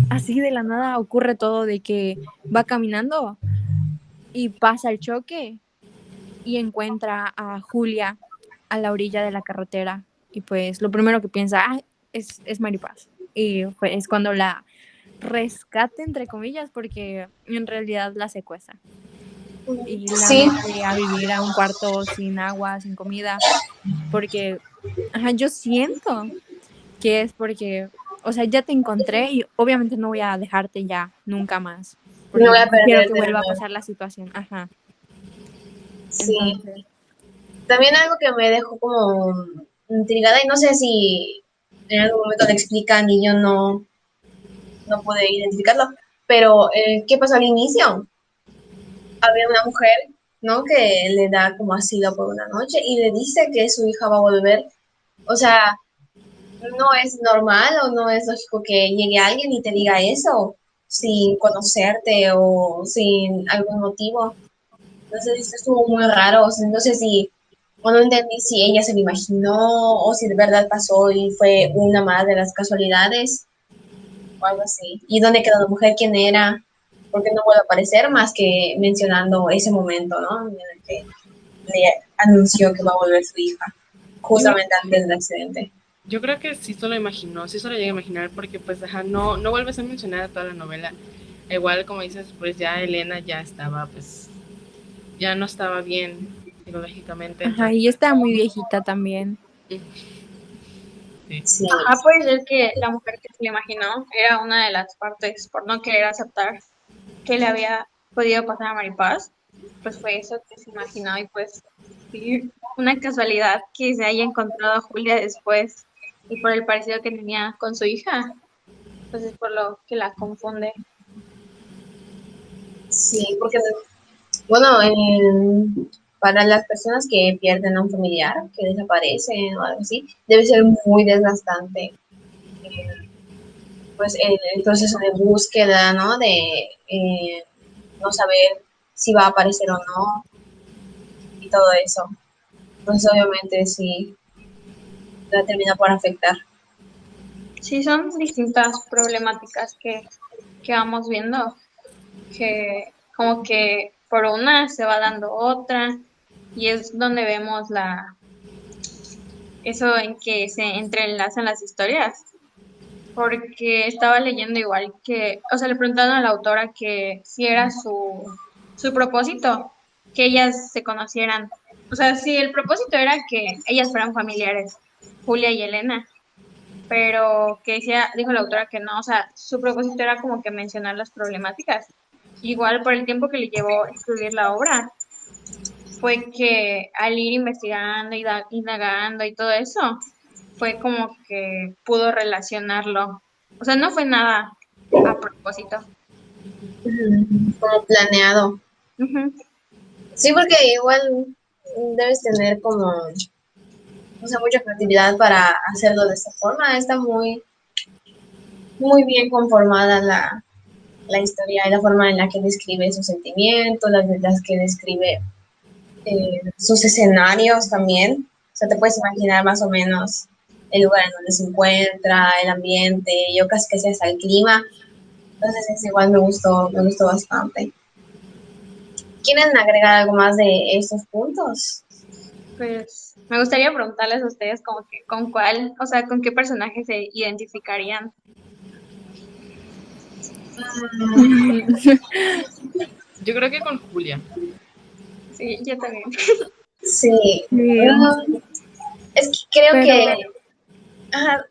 así de la nada ocurre todo de que va caminando y pasa el choque y encuentra a Julia a la orilla de la carretera y pues lo primero que piensa es Maripaz y pues es cuando la rescate entre comillas porque en realidad la secuestra y la Sí, mete a vivir a un cuarto sin agua, sin comida porque yo siento que es porque, o sea, ya te encontré y obviamente no voy a dejarte ya nunca más, no voy porque a no quiero que perderte de vuelva a nuevo. pasar la situación. Sí, Entonces, también algo que me dejó como intrigada y no sé si en algún momento le explican y yo no pude identificarlo, pero ¿qué pasó al inicio? Había una mujer, ¿no? Que le da como asilo por una noche y le dice que su hija va a volver. O sea, no es normal o no es lógico que llegue alguien y te diga eso sin conocerte o sin algún motivo. Entonces esto estuvo muy raro. O sea, no sé si, o no entendí si ella se lo imaginó o si de verdad pasó y fue una más de las casualidades o algo así. ¿Y dónde quedó la mujer? ¿Quién era? Porque no puede aparecer más que mencionando ese momento, ¿no? En el que le anunció que va a volver su hija. justamente antes del accidente. Yo creo que sí se lo imaginó, sí se lo llegué a imaginar, porque pues ajá, no vuelves a mencionar a toda la novela. Igual como dices, pues ya Elena ya estaba, pues, ya no estaba bien psicológicamente, Ajá, entonces, y está muy viejita también. sí. Sí, Ajá, puede ser que la mujer que se le imaginó era una de las partes por no querer aceptar que le había podido pasar a Maripaz, pues fue eso que se imaginó y pues sí, una casualidad que se haya encontrado a Julia después y por el parecido que tenía con su hija, pues es por lo que la confunde. sí, porque, bueno, para las personas que pierden a un familiar, que desaparecen o algo así, debe ser muy desgastante. Pues el proceso de búsqueda, ¿no? De no saber si va a aparecer o no y todo eso. Entonces, obviamente, sí, la termina por afectar. Sí, son distintas problemáticas que vamos viendo, que como que por una se va dando otra y es donde vemos eso en que se entrelazan las historias. Porque estaba leyendo igual que, o sea, le preguntaron a la autora que si era su propósito, que ellas se conocieran. O sea, si el propósito era que ellas fueran familiares, Julia y Elena, pero que decía, dijo la autora que no, o sea, su propósito era como que mencionar las problemáticas. Igual por el tiempo que le llevó escribir la obra, fue que al ir investigando y indagando y todo eso, fue como que pudo relacionarlo. O sea, no fue nada a propósito. Como planeado. Ujú. Sí, porque igual debes tener como, o sea, mucha creatividad para hacerlo de esta forma. Está muy bien conformada la historia y la forma en la que describe sus sentimientos, las que describe sus escenarios también. O sea, te puedes imaginar más o menos el lugar en donde se encuentra, el ambiente, yo casi que sé hasta el clima. Entonces, es igual me gustó bastante. ¿Quieren agregar algo más de estos puntos? Pues me gustaría preguntarles a ustedes como que con cuál, o sea, con qué personaje se identificarían. Yo creo que con Julia. Sí, yo también. Sí, Sí, es que creo pero, que... Ajá,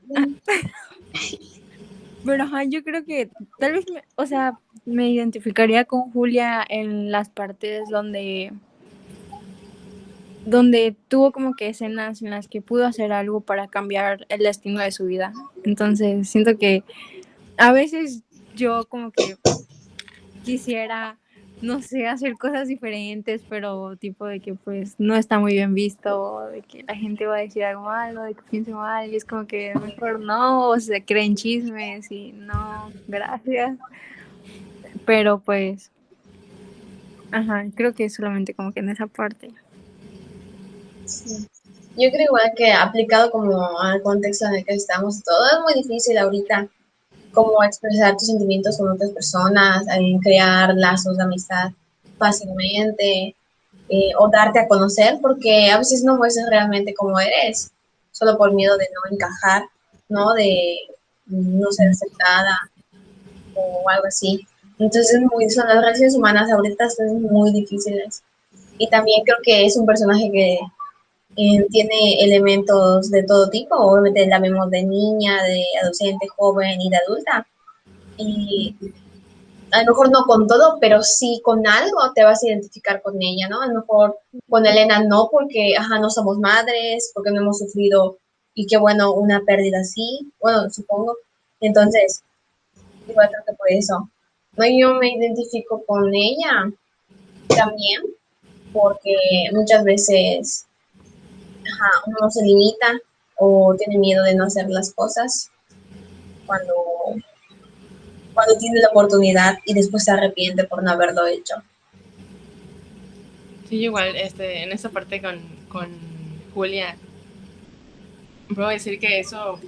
pero ajá, yo creo que tal vez, o sea, me identificaría con Julia en las partes donde tuvo como que escenas en las que pudo hacer algo para cambiar el destino de su vida. Entonces, siento que a veces yo como que quisiera, no sé, hacer cosas diferentes, pero tipo de que pues no está muy bien visto, de que la gente va a decir algo malo, de que piense mal, y es como que mejor no, o se creen chismes y no, gracias. Pero pues, ajá, creo que es solamente como que en esa parte. sí. Yo creo igual que aplicado como al contexto en el que estamos, todo es muy difícil ahorita, como expresar tus sentimientos con otras personas, crear lazos de amistad fácilmente, o darte a conocer, porque a veces no muestras realmente cómo eres, solo por miedo de no encajar, ¿no? De no ser aceptada o algo así. Entonces, son las relaciones humanas ahorita son muy difíciles. Y también creo que es un personaje que tiene elementos de todo tipo, obviamente la vemos de niña, de adolescente, joven y de adulta. Y a lo mejor no con todo, pero sí con algo te vas a identificar con ella, ¿no? A lo mejor con Elena no, porque, ajá, no somos madres, porque no hemos sufrido, y qué bueno, una pérdida así, bueno, supongo. Entonces, igual creo que por eso. No, yo me identifico con ella también, porque muchas veces, ajá, uno se limita o tiene miedo de no hacer las cosas cuando, cuando tiene la oportunidad y después se arrepiente por no haberlo hecho. Sí, igual, en esa parte con Julia, puedo decir que eso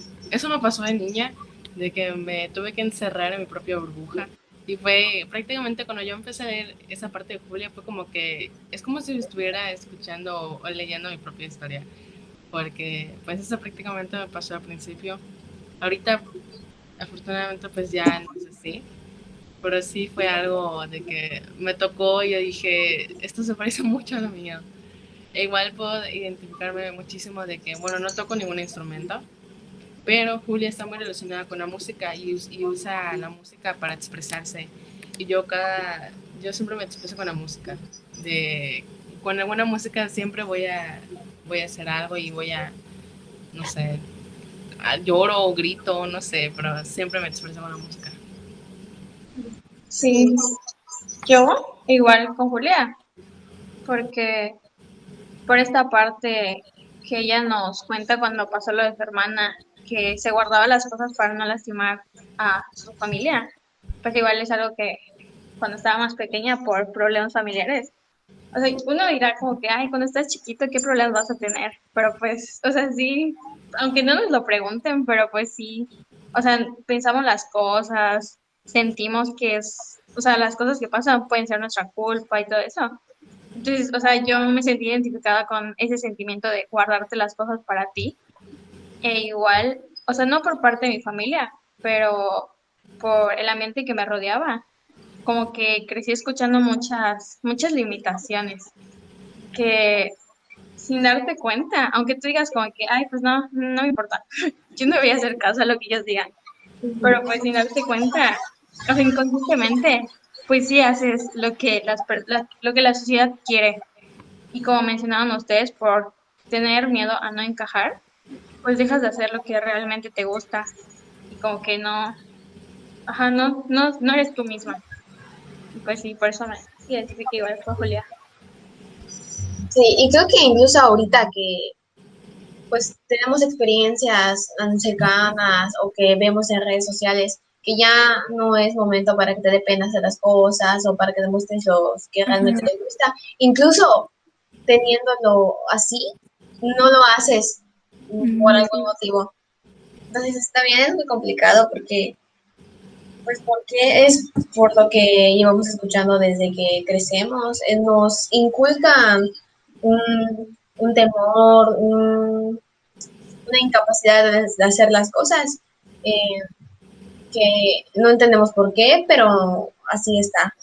me pasó de niña, de que me tuve que encerrar en mi propia burbuja. Y fue prácticamente cuando yo empecé a leer esa parte de Julia, fue como que es como si estuviera escuchando o leyendo mi propia historia. porque pues eso prácticamente me pasó al principio. Ahorita, afortunadamente, pues ya no es así, pero sí fue algo de que me tocó y yo dije, esto se parece mucho a lo mío. E igual puedo identificarme muchísimo de que, bueno, no toco ningún instrumento, pero Julia está muy relacionada con la música y usa la música para expresarse. Y yo siempre me expreso con la música. De, con la buena música siempre voy a hacer algo y voy a, no sé, lloro o grito, no sé, pero siempre me expreso con la música. Sí, yo igual con Julia, porque por esta parte que ella nos cuenta cuando pasó lo de su hermana, que se guardaba las cosas para no lastimar a su familia, pues igual es algo que cuando estaba más pequeña por problemas familiares. O sea, uno dirá como que, ay, cuando estás chiquito, ¿qué problemas vas a tener? Pero pues, o sea, sí, aunque no nos lo pregunten, pero pues sí, o sea, pensamos las cosas, sentimos que es, o sea, las cosas que pasan pueden ser nuestra culpa y todo eso. Entonces, o sea, yo me sentí identificada con ese sentimiento de guardarte las cosas para ti. E igual, o sea, no por parte de mi familia, pero por el ambiente que me rodeaba. Como que crecí escuchando muchas limitaciones que sin darte cuenta, aunque tú digas como que, ay, pues no, no me importa, yo no voy a hacer caso a lo que ellos digan, pero pues sin darte cuenta, o sea, inconscientemente, pues sí haces lo que lo que la sociedad quiere. Y como mencionaban ustedes, por tener miedo a no encajar, pues dejas de hacer lo que realmente te gusta y como que no, ajá, no eres tú misma. Y pues sí, por eso me identifique igual con Julia. Sí, y creo que incluso ahorita que pues tenemos experiencias cercanas o que vemos en redes sociales, que ya no es momento para que te dé pena hacer las cosas o para que demuestres lo que realmente Ujú, te gusta. Incluso teniéndolo así, no lo haces por ujú, algún motivo. Entonces está bien, es muy complicado porque, pues porque es por lo que llevamos escuchando desde que crecemos, nos inculcan un temor, una incapacidad de hacer las cosas eh, que no entendemos por qué, pero así está.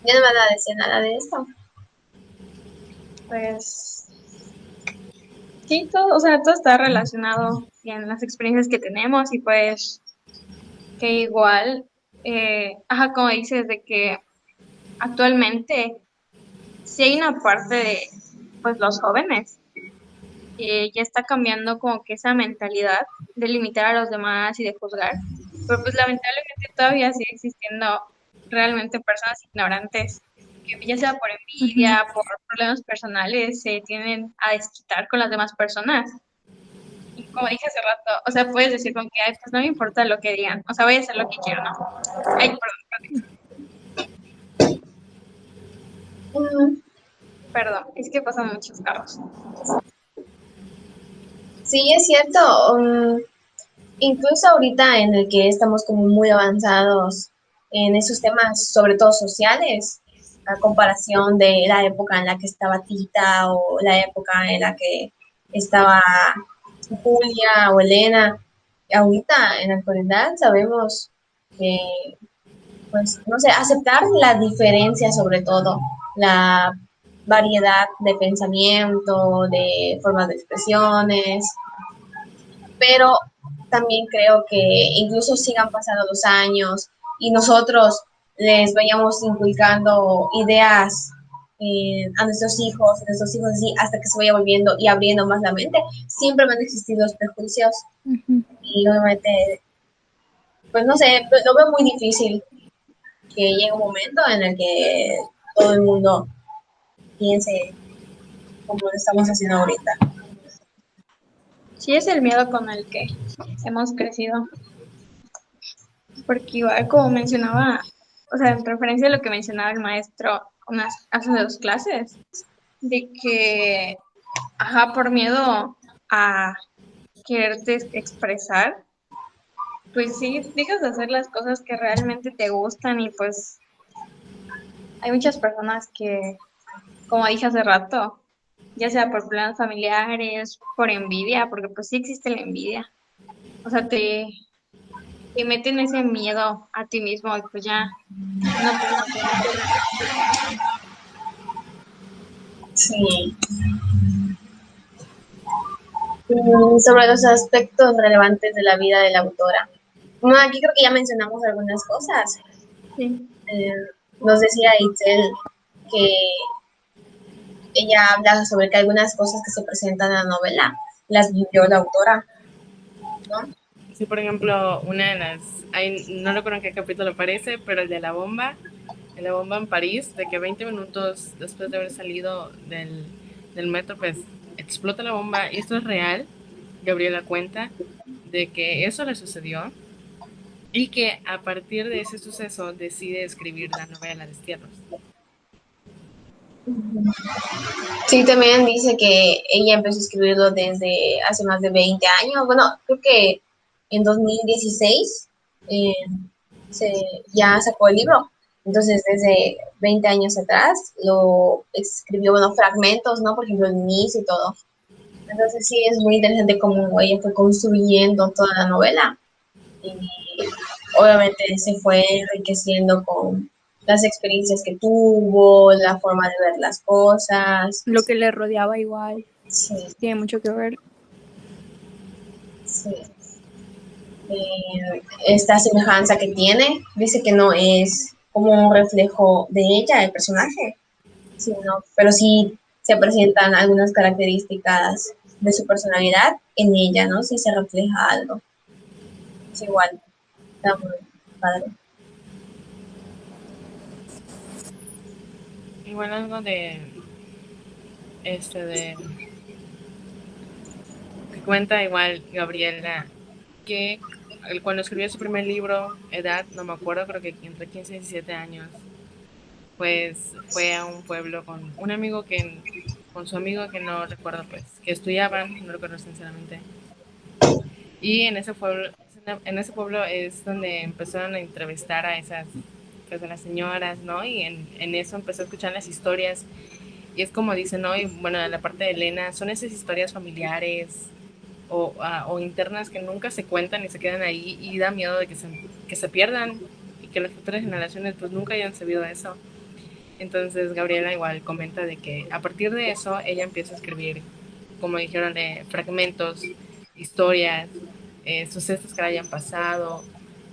Ya no me van a decir nada de esto. Pues sí, todo, o sea, todo está relacionado en las experiencias que tenemos y pues que igual, ajá, como dices, de que actualmente sí hay una parte de, pues los jóvenes, ya está cambiando como que esa mentalidad de limitar a los demás y de juzgar, pero pues lamentablemente todavía sigue existiendo realmente personas ignorantes que ya sea por ujú. envidia, por problemas personales, se tienden a desquitar con las demás personas. Y como dije hace rato, o sea, puedes decir con que, ay, pues no me importa lo que digan, o sea, voy a hacer lo que quiero, ¿no? Ay, Mm, perdón, es que pasan muchos carros. sí, es cierto. Incluso ahorita en el que estamos como muy avanzados en esos temas, sobre todo sociales, a comparación de la época en la que estaba Tita o la época en la que estaba Julia o Elena, ahorita en la actualidad sabemos que, pues, no sé, aceptar la diferencia sobre todo, la variedad de pensamiento, de formas de expresiones, pero también creo que incluso sigan pasando los años y nosotros les vayamos inculcando ideas a nuestros hijos así, hasta que se vaya volviendo y abriendo más la mente, siempre van a existir los prejuicios Ujú. y obviamente, pues no sé, lo veo muy difícil que llegue un momento en el que todo el mundo piense como lo estamos haciendo ahorita. Sí es el miedo con el que hemos crecido, porque igual como mencionaba, o sea, en referencia a lo que mencionaba el maestro hace 2 clases, de que, ajá, por miedo a quererte expresar, pues sí, dejas de hacer las cosas que realmente te gustan y pues hay muchas personas que, como dije hace rato, ya sea por problemas familiares, por envidia, porque pues sí existe la envidia. O sea, te meten ese miedo a ti mismo y pues ya no puedes hacer nada. Sí. Sobre los aspectos relevantes de la vida de la autora. Bueno, aquí creo que ya mencionamos algunas cosas. Sí. Nos decía Itzel que ella habla sobre que algunas cosas que se presentan en la novela las vivió la autora, ¿no? Sí, por ejemplo, una de las, no recuerdo en qué capítulo aparece, pero el de la bomba en París, de que 20 minutos después de haber salido del metro, pues explota la bomba. Y esto es real. Gabriela cuenta de que eso le sucedió y que a partir de ese suceso decide escribir la novela Destierros. Sí, también dice que ella empezó a escribirlo desde hace más de 20 años. Bueno, creo que en 2016 eh, ya sacó el libro. Entonces, desde 20 años atrás lo escribió, bueno, fragmentos, ¿no? Por ejemplo, el inicio y todo. Entonces, sí, es muy interesante cómo ella fue construyendo toda la novela. Y obviamente se fue enriqueciendo con las experiencias que tuvo, la forma de ver las cosas. Lo que le rodeaba igual Sí, tiene mucho que ver. sí. Esta semejanza que tiene, dice que no es como un reflejo de ella, el personaje, sino, pero sí se presentan algunas características de su personalidad en ella, ¿no? Sí se refleja algo. Es igual, está muy padre. Igual algo de que cuenta igual Gabriela, que cuando escribió su primer libro, edad, no me acuerdo, creo que entre 15 y 17 años, pues fue a un pueblo con un amigo con su amigo que no recuerdo, pues, que estudiaban, no recuerdo sinceramente. Y en ese pueblo es donde empezaron a entrevistar a esas, pues, a las señoras, ¿no? Y en eso empezó a escuchar las historias. Y es como dicen, ¿no? Y bueno, la parte de Elena, son esas historias familiares o internas que nunca se cuentan y se quedan ahí y da miedo de que se pierdan y que las futuras generaciones pues nunca hayan sabido eso. Entonces Gabriela igual comenta de que a partir de eso ella empieza a escribir, como dijeron, fragmentos, historias, sucesos que le hayan pasado,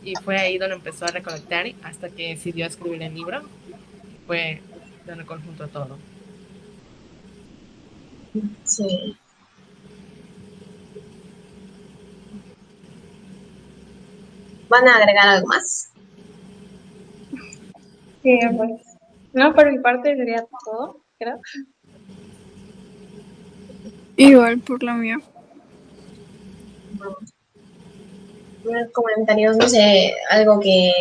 y fue ahí donde empezó a recolectar hasta que decidió escribir el libro. Fue donde conjuntó todo. Sí. ¿Van a agregar algo más? Sí, pues, no, por mi parte sería todo, creo. Igual por la mía. Comentarios, no sé, algo que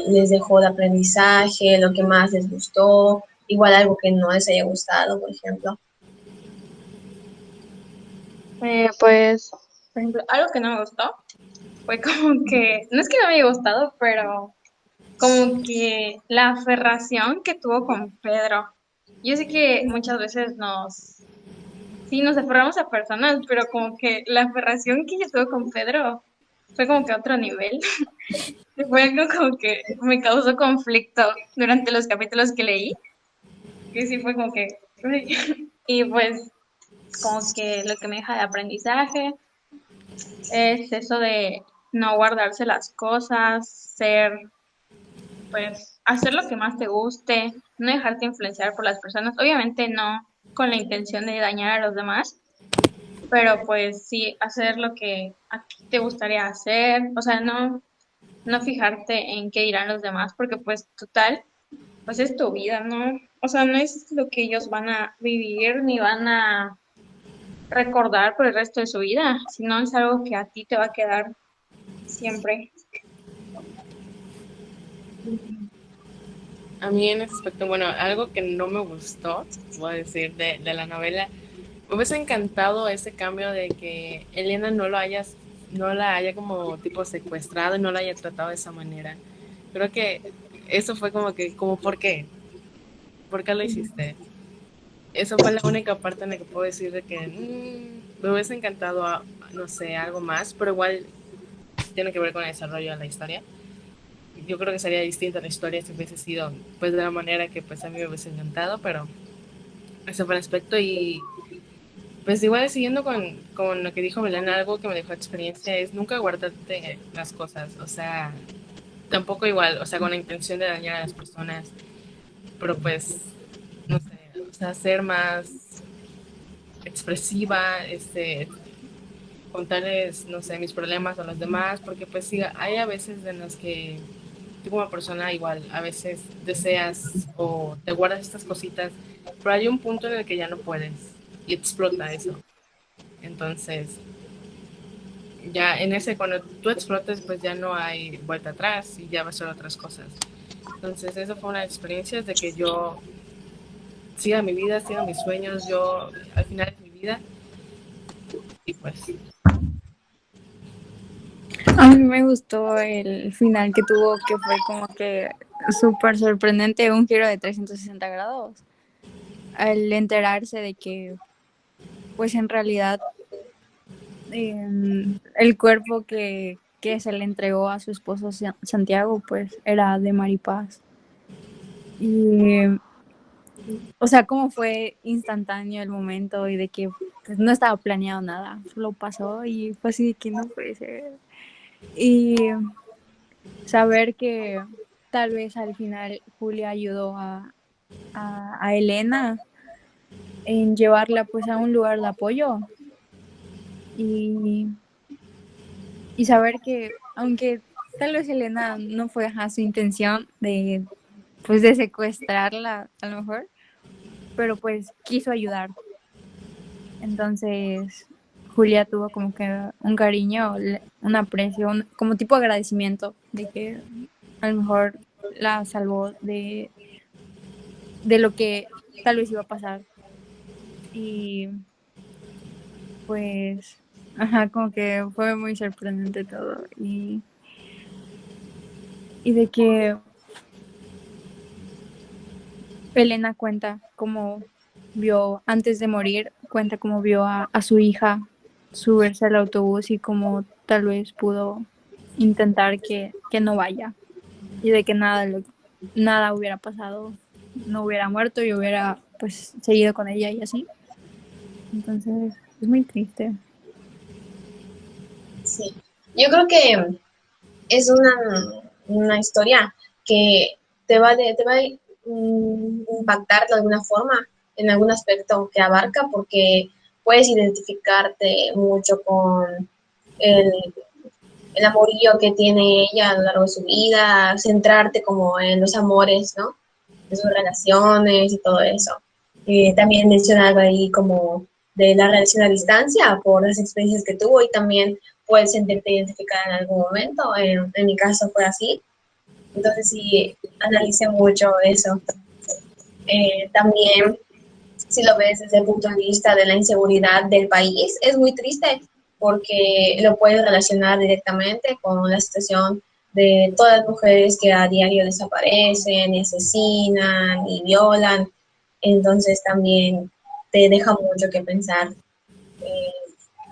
les dejó de aprendizaje, lo que más les gustó, igual algo que no les haya gustado, por ejemplo. Pues, por ejemplo, algo que no me gustó fue como que, no es que no me haya gustado, pero como que la aferración que tuvo con Pedro. Yo sé que muchas veces sí, nos aferramos a personas, pero como que la aferración que ella tuvo con Pedro fue como que a otro nivel. Fue algo como que me causó conflicto durante los capítulos que leí, que sí fue como que, uy. Y pues como que lo que me deja de aprendizaje es eso de no guardarse las cosas, pues, hacer lo que más te guste, no dejarte influenciar por las personas, obviamente no con la intención de dañar a los demás, pero pues sí, hacer lo que a ti te gustaría hacer, o sea, no fijarte en qué dirán los demás, porque pues total, pues es tu vida, ¿no? O sea, no es lo que ellos van a vivir ni van a recordar por el resto de su vida, sino es algo que a ti te va a quedar siempre. A mí en ese aspecto, bueno, algo que no me gustó, voy a decir, de la novela, me hubiese encantado ese cambio de que Elena no lo haya no la haya como tipo secuestrado y no la haya tratado de esa manera. Creo que eso fue como que, como, ¿por qué? ¿Por qué lo hiciste? Eso fue la única parte en la que puedo decir de que me hubiese encantado, no sé, algo más, pero igual tiene que ver con el desarrollo de la historia. Yo creo que sería distinta la historia si hubiese sido pues de la manera que pues a mí me hubiese encantado, pero ese fue el aspecto. Y pues igual siguiendo con lo que dijo Belén, algo que me dejó experiencia es nunca guardarte las cosas, o sea, tampoco igual, o sea, con la intención de dañar a las personas, pero pues, no sé, o sea, ser más expresiva, contarles, no sé, mis problemas a los demás, porque pues sí, hay a veces en las que tú como persona igual, a veces deseas o te guardas estas cositas, pero hay un punto en el que ya no puedes y explota eso. Entonces, ya en ese, cuando tú explotes, pues ya no hay vuelta atrás y ya va a ser otras cosas. Entonces, eso fue una de las experiencias de que yo siga mi vida, siga mis sueños, yo al final de mi vida, y pues, A mí me gustó el final que tuvo, que fue como que súper sorprendente, un giro de 360 grados, al enterarse de que, pues en realidad, el cuerpo que se le entregó a su esposo Santiago, pues era de Maripaz. Y, o sea, como fue instantáneo el momento y de que pues, no estaba planeado nada, solo pasó y fue así de que no puede ser. Y saber que tal vez al final Julia ayudó a Elena en llevarla pues a un lugar de apoyo y, y saber que aunque tal vez Elena no fue a su intención de pues de secuestrarla a lo mejor, pero pues quiso ayudar. Entonces Julia tuvo como que un cariño, un aprecio, como tipo agradecimiento de que a lo mejor la salvó de lo que tal vez iba a pasar. Y pues, ajá, como que fue muy sorprendente todo. Y de que Elena cuenta cómo vio, antes de morir, cuenta cómo vio a su hija subirse al autobús y cómo tal vez pudo intentar que no vaya y de que nada hubiera pasado, no hubiera muerto y hubiera pues seguido con ella y así. Entonces es muy triste. Sí, yo creo que es una historia que te va a impactar de alguna forma en algún aspecto que abarca porque puedes identificarte mucho con el, el amorío que tiene ella a lo largo de su vida, centrarte como en los amores, ¿no? De sus relaciones y todo eso. También menciona algo ahí como de la relación a distancia por las experiencias que tuvo y también puedes sentirte identificada en algún momento. En mi caso fue así. Entonces sí, analicé mucho eso. También, si lo ves desde el punto de vista de la inseguridad del país, es muy triste porque lo puedes relacionar directamente con la situación de todas las mujeres que a diario desaparecen, y asesinan y violan. Entonces también te deja mucho que pensar. Eh,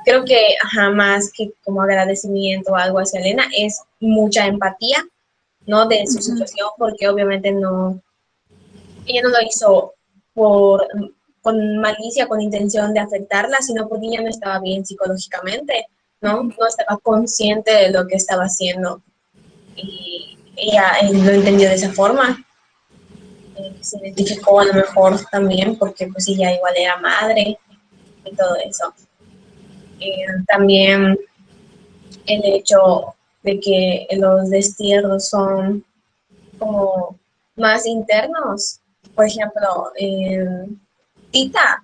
Creo que jamás que como agradecimiento o algo hacia Elena es mucha empatía, ¿no? De su situación, porque obviamente no, ella no lo hizo por, con malicia, con intención de afectarla, sino porque ella no estaba bien psicológicamente, ¿no? No estaba consciente de lo que estaba haciendo y ella lo entendió de esa forma. Se identificó a lo mejor también porque pues ella igual era madre y todo eso. También el hecho de que los destierros son como más internos. Por ejemplo, Tita,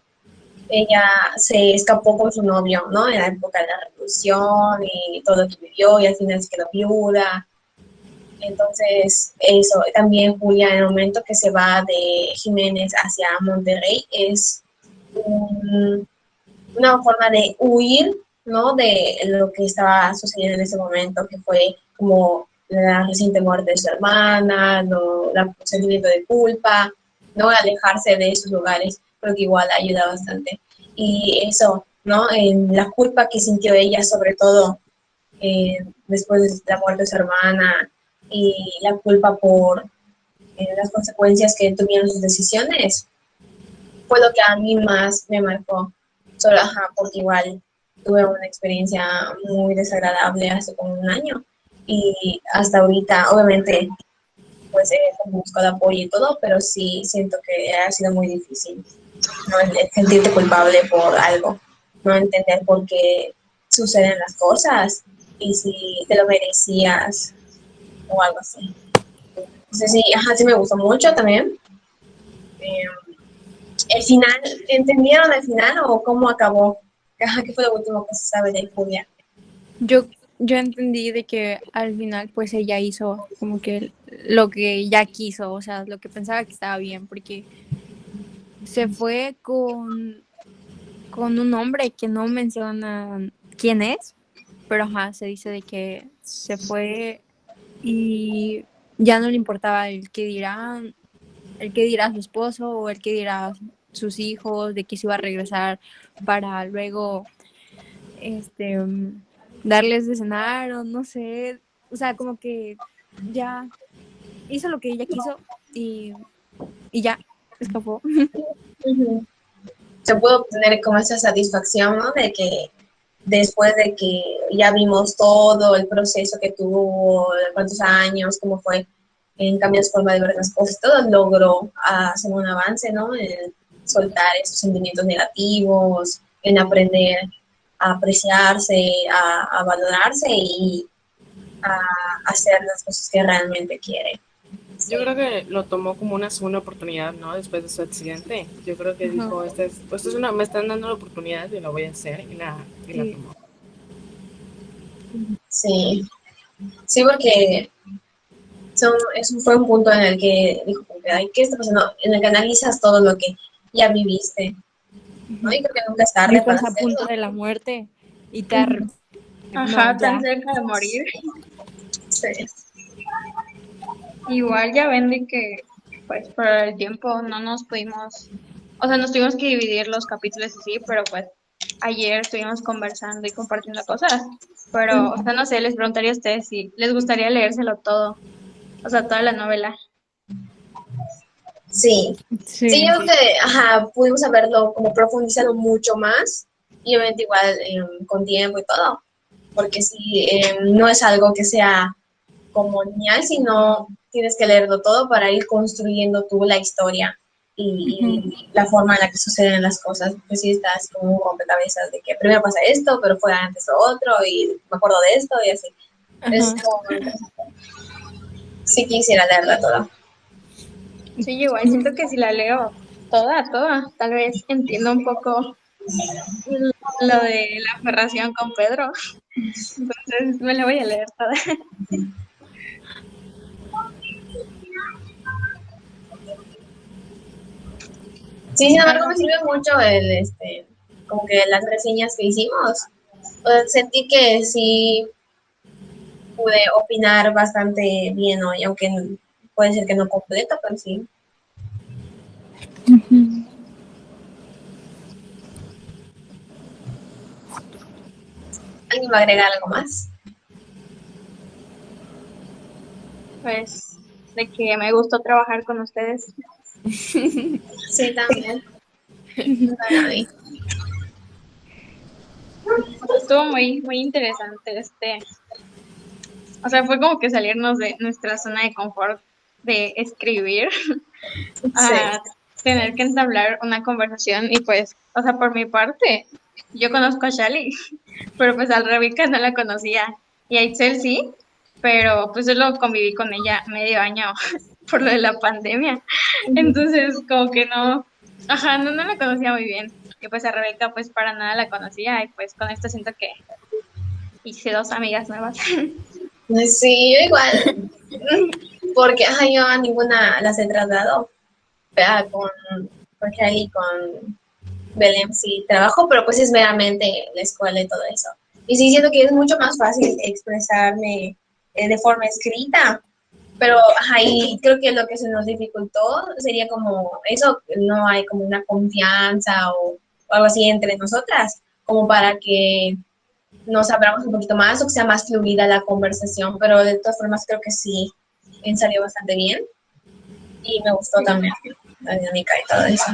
ella se escapó con su novio, ¿no? En la época de la revolución y todo lo que vivió y al final se quedó viuda. Entonces, eso, también Julia, en el momento que se va de Jiménez hacia Monterrey, es una forma de huir ¿no? De lo que estaba sucediendo en ese momento, que fue como la reciente muerte de su hermana, el sentimiento de culpa, ¿no? Alejarse de esos lugares, creo que igual ayuda bastante. Y eso, ¿no? En la culpa que sintió ella, sobre todo después de la muerte de su hermana, y la culpa por las consecuencias que tuvieron sus decisiones, fue lo que a mí más me marcó. Solo, porque igual tuve una experiencia muy desagradable hace como un año y hasta ahorita, obviamente, pues he buscado apoyo y todo, pero sí siento que ha sido muy difícil, ¿no? El sentirte culpable por algo, no entender por qué suceden las cosas y si te lo merecías o algo así. Entonces sí, sí me gustó mucho también. El final, ¿entendieron el final o cómo acabó? ¿Qué fue lo último que se sabe de Julia? Yo, yo entendí de que al final pues ella hizo como que lo que ella quiso, o sea, lo que pensaba que estaba bien, porque se fue con un hombre que no mencionan quién es, pero se dice de que se fue y ya no le importaba el que dirá su esposo o el que dirá sus hijos, de que se iba a regresar para luego darles de cenar o no sé, o sea, como que ya hizo lo que ella quiso y ya, escapó. Uh-huh. Se pudo obtener como esa satisfacción, ¿no? De que después de que ya vimos todo el proceso que tuvo, cuántos años, cómo fue en cambiar su forma de ver las cosas, todo logró hacer un avance, ¿no? En soltar esos sentimientos negativos, en aprender a apreciarse, a valorarse y a hacer las cosas que realmente quiere. Sí. Yo creo que lo tomó como una segunda oportunidad, ¿no? Después de su accidente. Yo creo que dijo, me están dando la oportunidad y lo voy a hacer, y la tomó. Sí, sí, porque eso fue un punto en el que dijo, ay, ¿qué está pasando? En el que analizas todo lo que ya viviste, ¿no? Y creo que nunca es tarde para Estás a hacerlo. punto de la muerte y te Ajá, tan cerca de morir. Sí. Igual ya ven de que, pues, por el tiempo no nos pudimos, o sea, nos tuvimos que dividir los capítulos así, pero pues ayer estuvimos conversando y compartiendo cosas. Pero, o sea, no sé, les preguntaría a ustedes si les gustaría leérselo todo, o sea, toda la novela. Sí, yo creo que pudimos haberlo como profundizado mucho más y obviamente igual con tiempo y todo, porque sí, no es algo que sea como lineal, sino tienes que leerlo todo para ir construyendo tú la historia y la forma en la que suceden las cosas. Pues sí, estás como un rompecabezas de que primero pasa esto, pero fue antes lo otro y me acuerdo de esto y así. Es como, sí quisiera leerla toda. Sí, yo igual siento que si la leo toda, tal vez entiendo un poco lo de la aferración con Pedro. Entonces me la voy a leer toda. Sí, sin embargo, me sirve mucho como que las reseñas que hicimos. Sentí que sí pude opinar bastante bien hoy, aunque puede ser que no completo, pero sí. ¿Alguien va a agregar algo más? Pues de que me gustó trabajar con ustedes. Sí, también. Ay, Estuvo muy interesante o sea, fue como que salirnos de nuestra zona de confort de escribir a tener que entablar una conversación y pues, o sea, por mi parte, yo conozco a Shali, pero pues al Rebeca no la conocía y a Itzel sí, pero pues solo conviví con ella medio año por lo de la pandemia, entonces como que no, no la conocía muy bien y pues a Rebeca pues para nada la conocía y pues con esto siento que hice dos amigas nuevas. sí, yo igual. Porque yo a ninguna las he tratado. Con Kelly, con Belém sí trabajo, pero pues es meramente la escuela y todo eso. Y sí siento que es mucho más fácil expresarme de forma escrita, pero ajá, y creo que lo que se nos dificultó sería como eso, no hay como una confianza o algo así entre nosotras, como para que nos abramos un poquito más o que sea más fluida la conversación, pero de todas formas creo que sí salió bastante bien y me gustó también la dinámica y todo eso.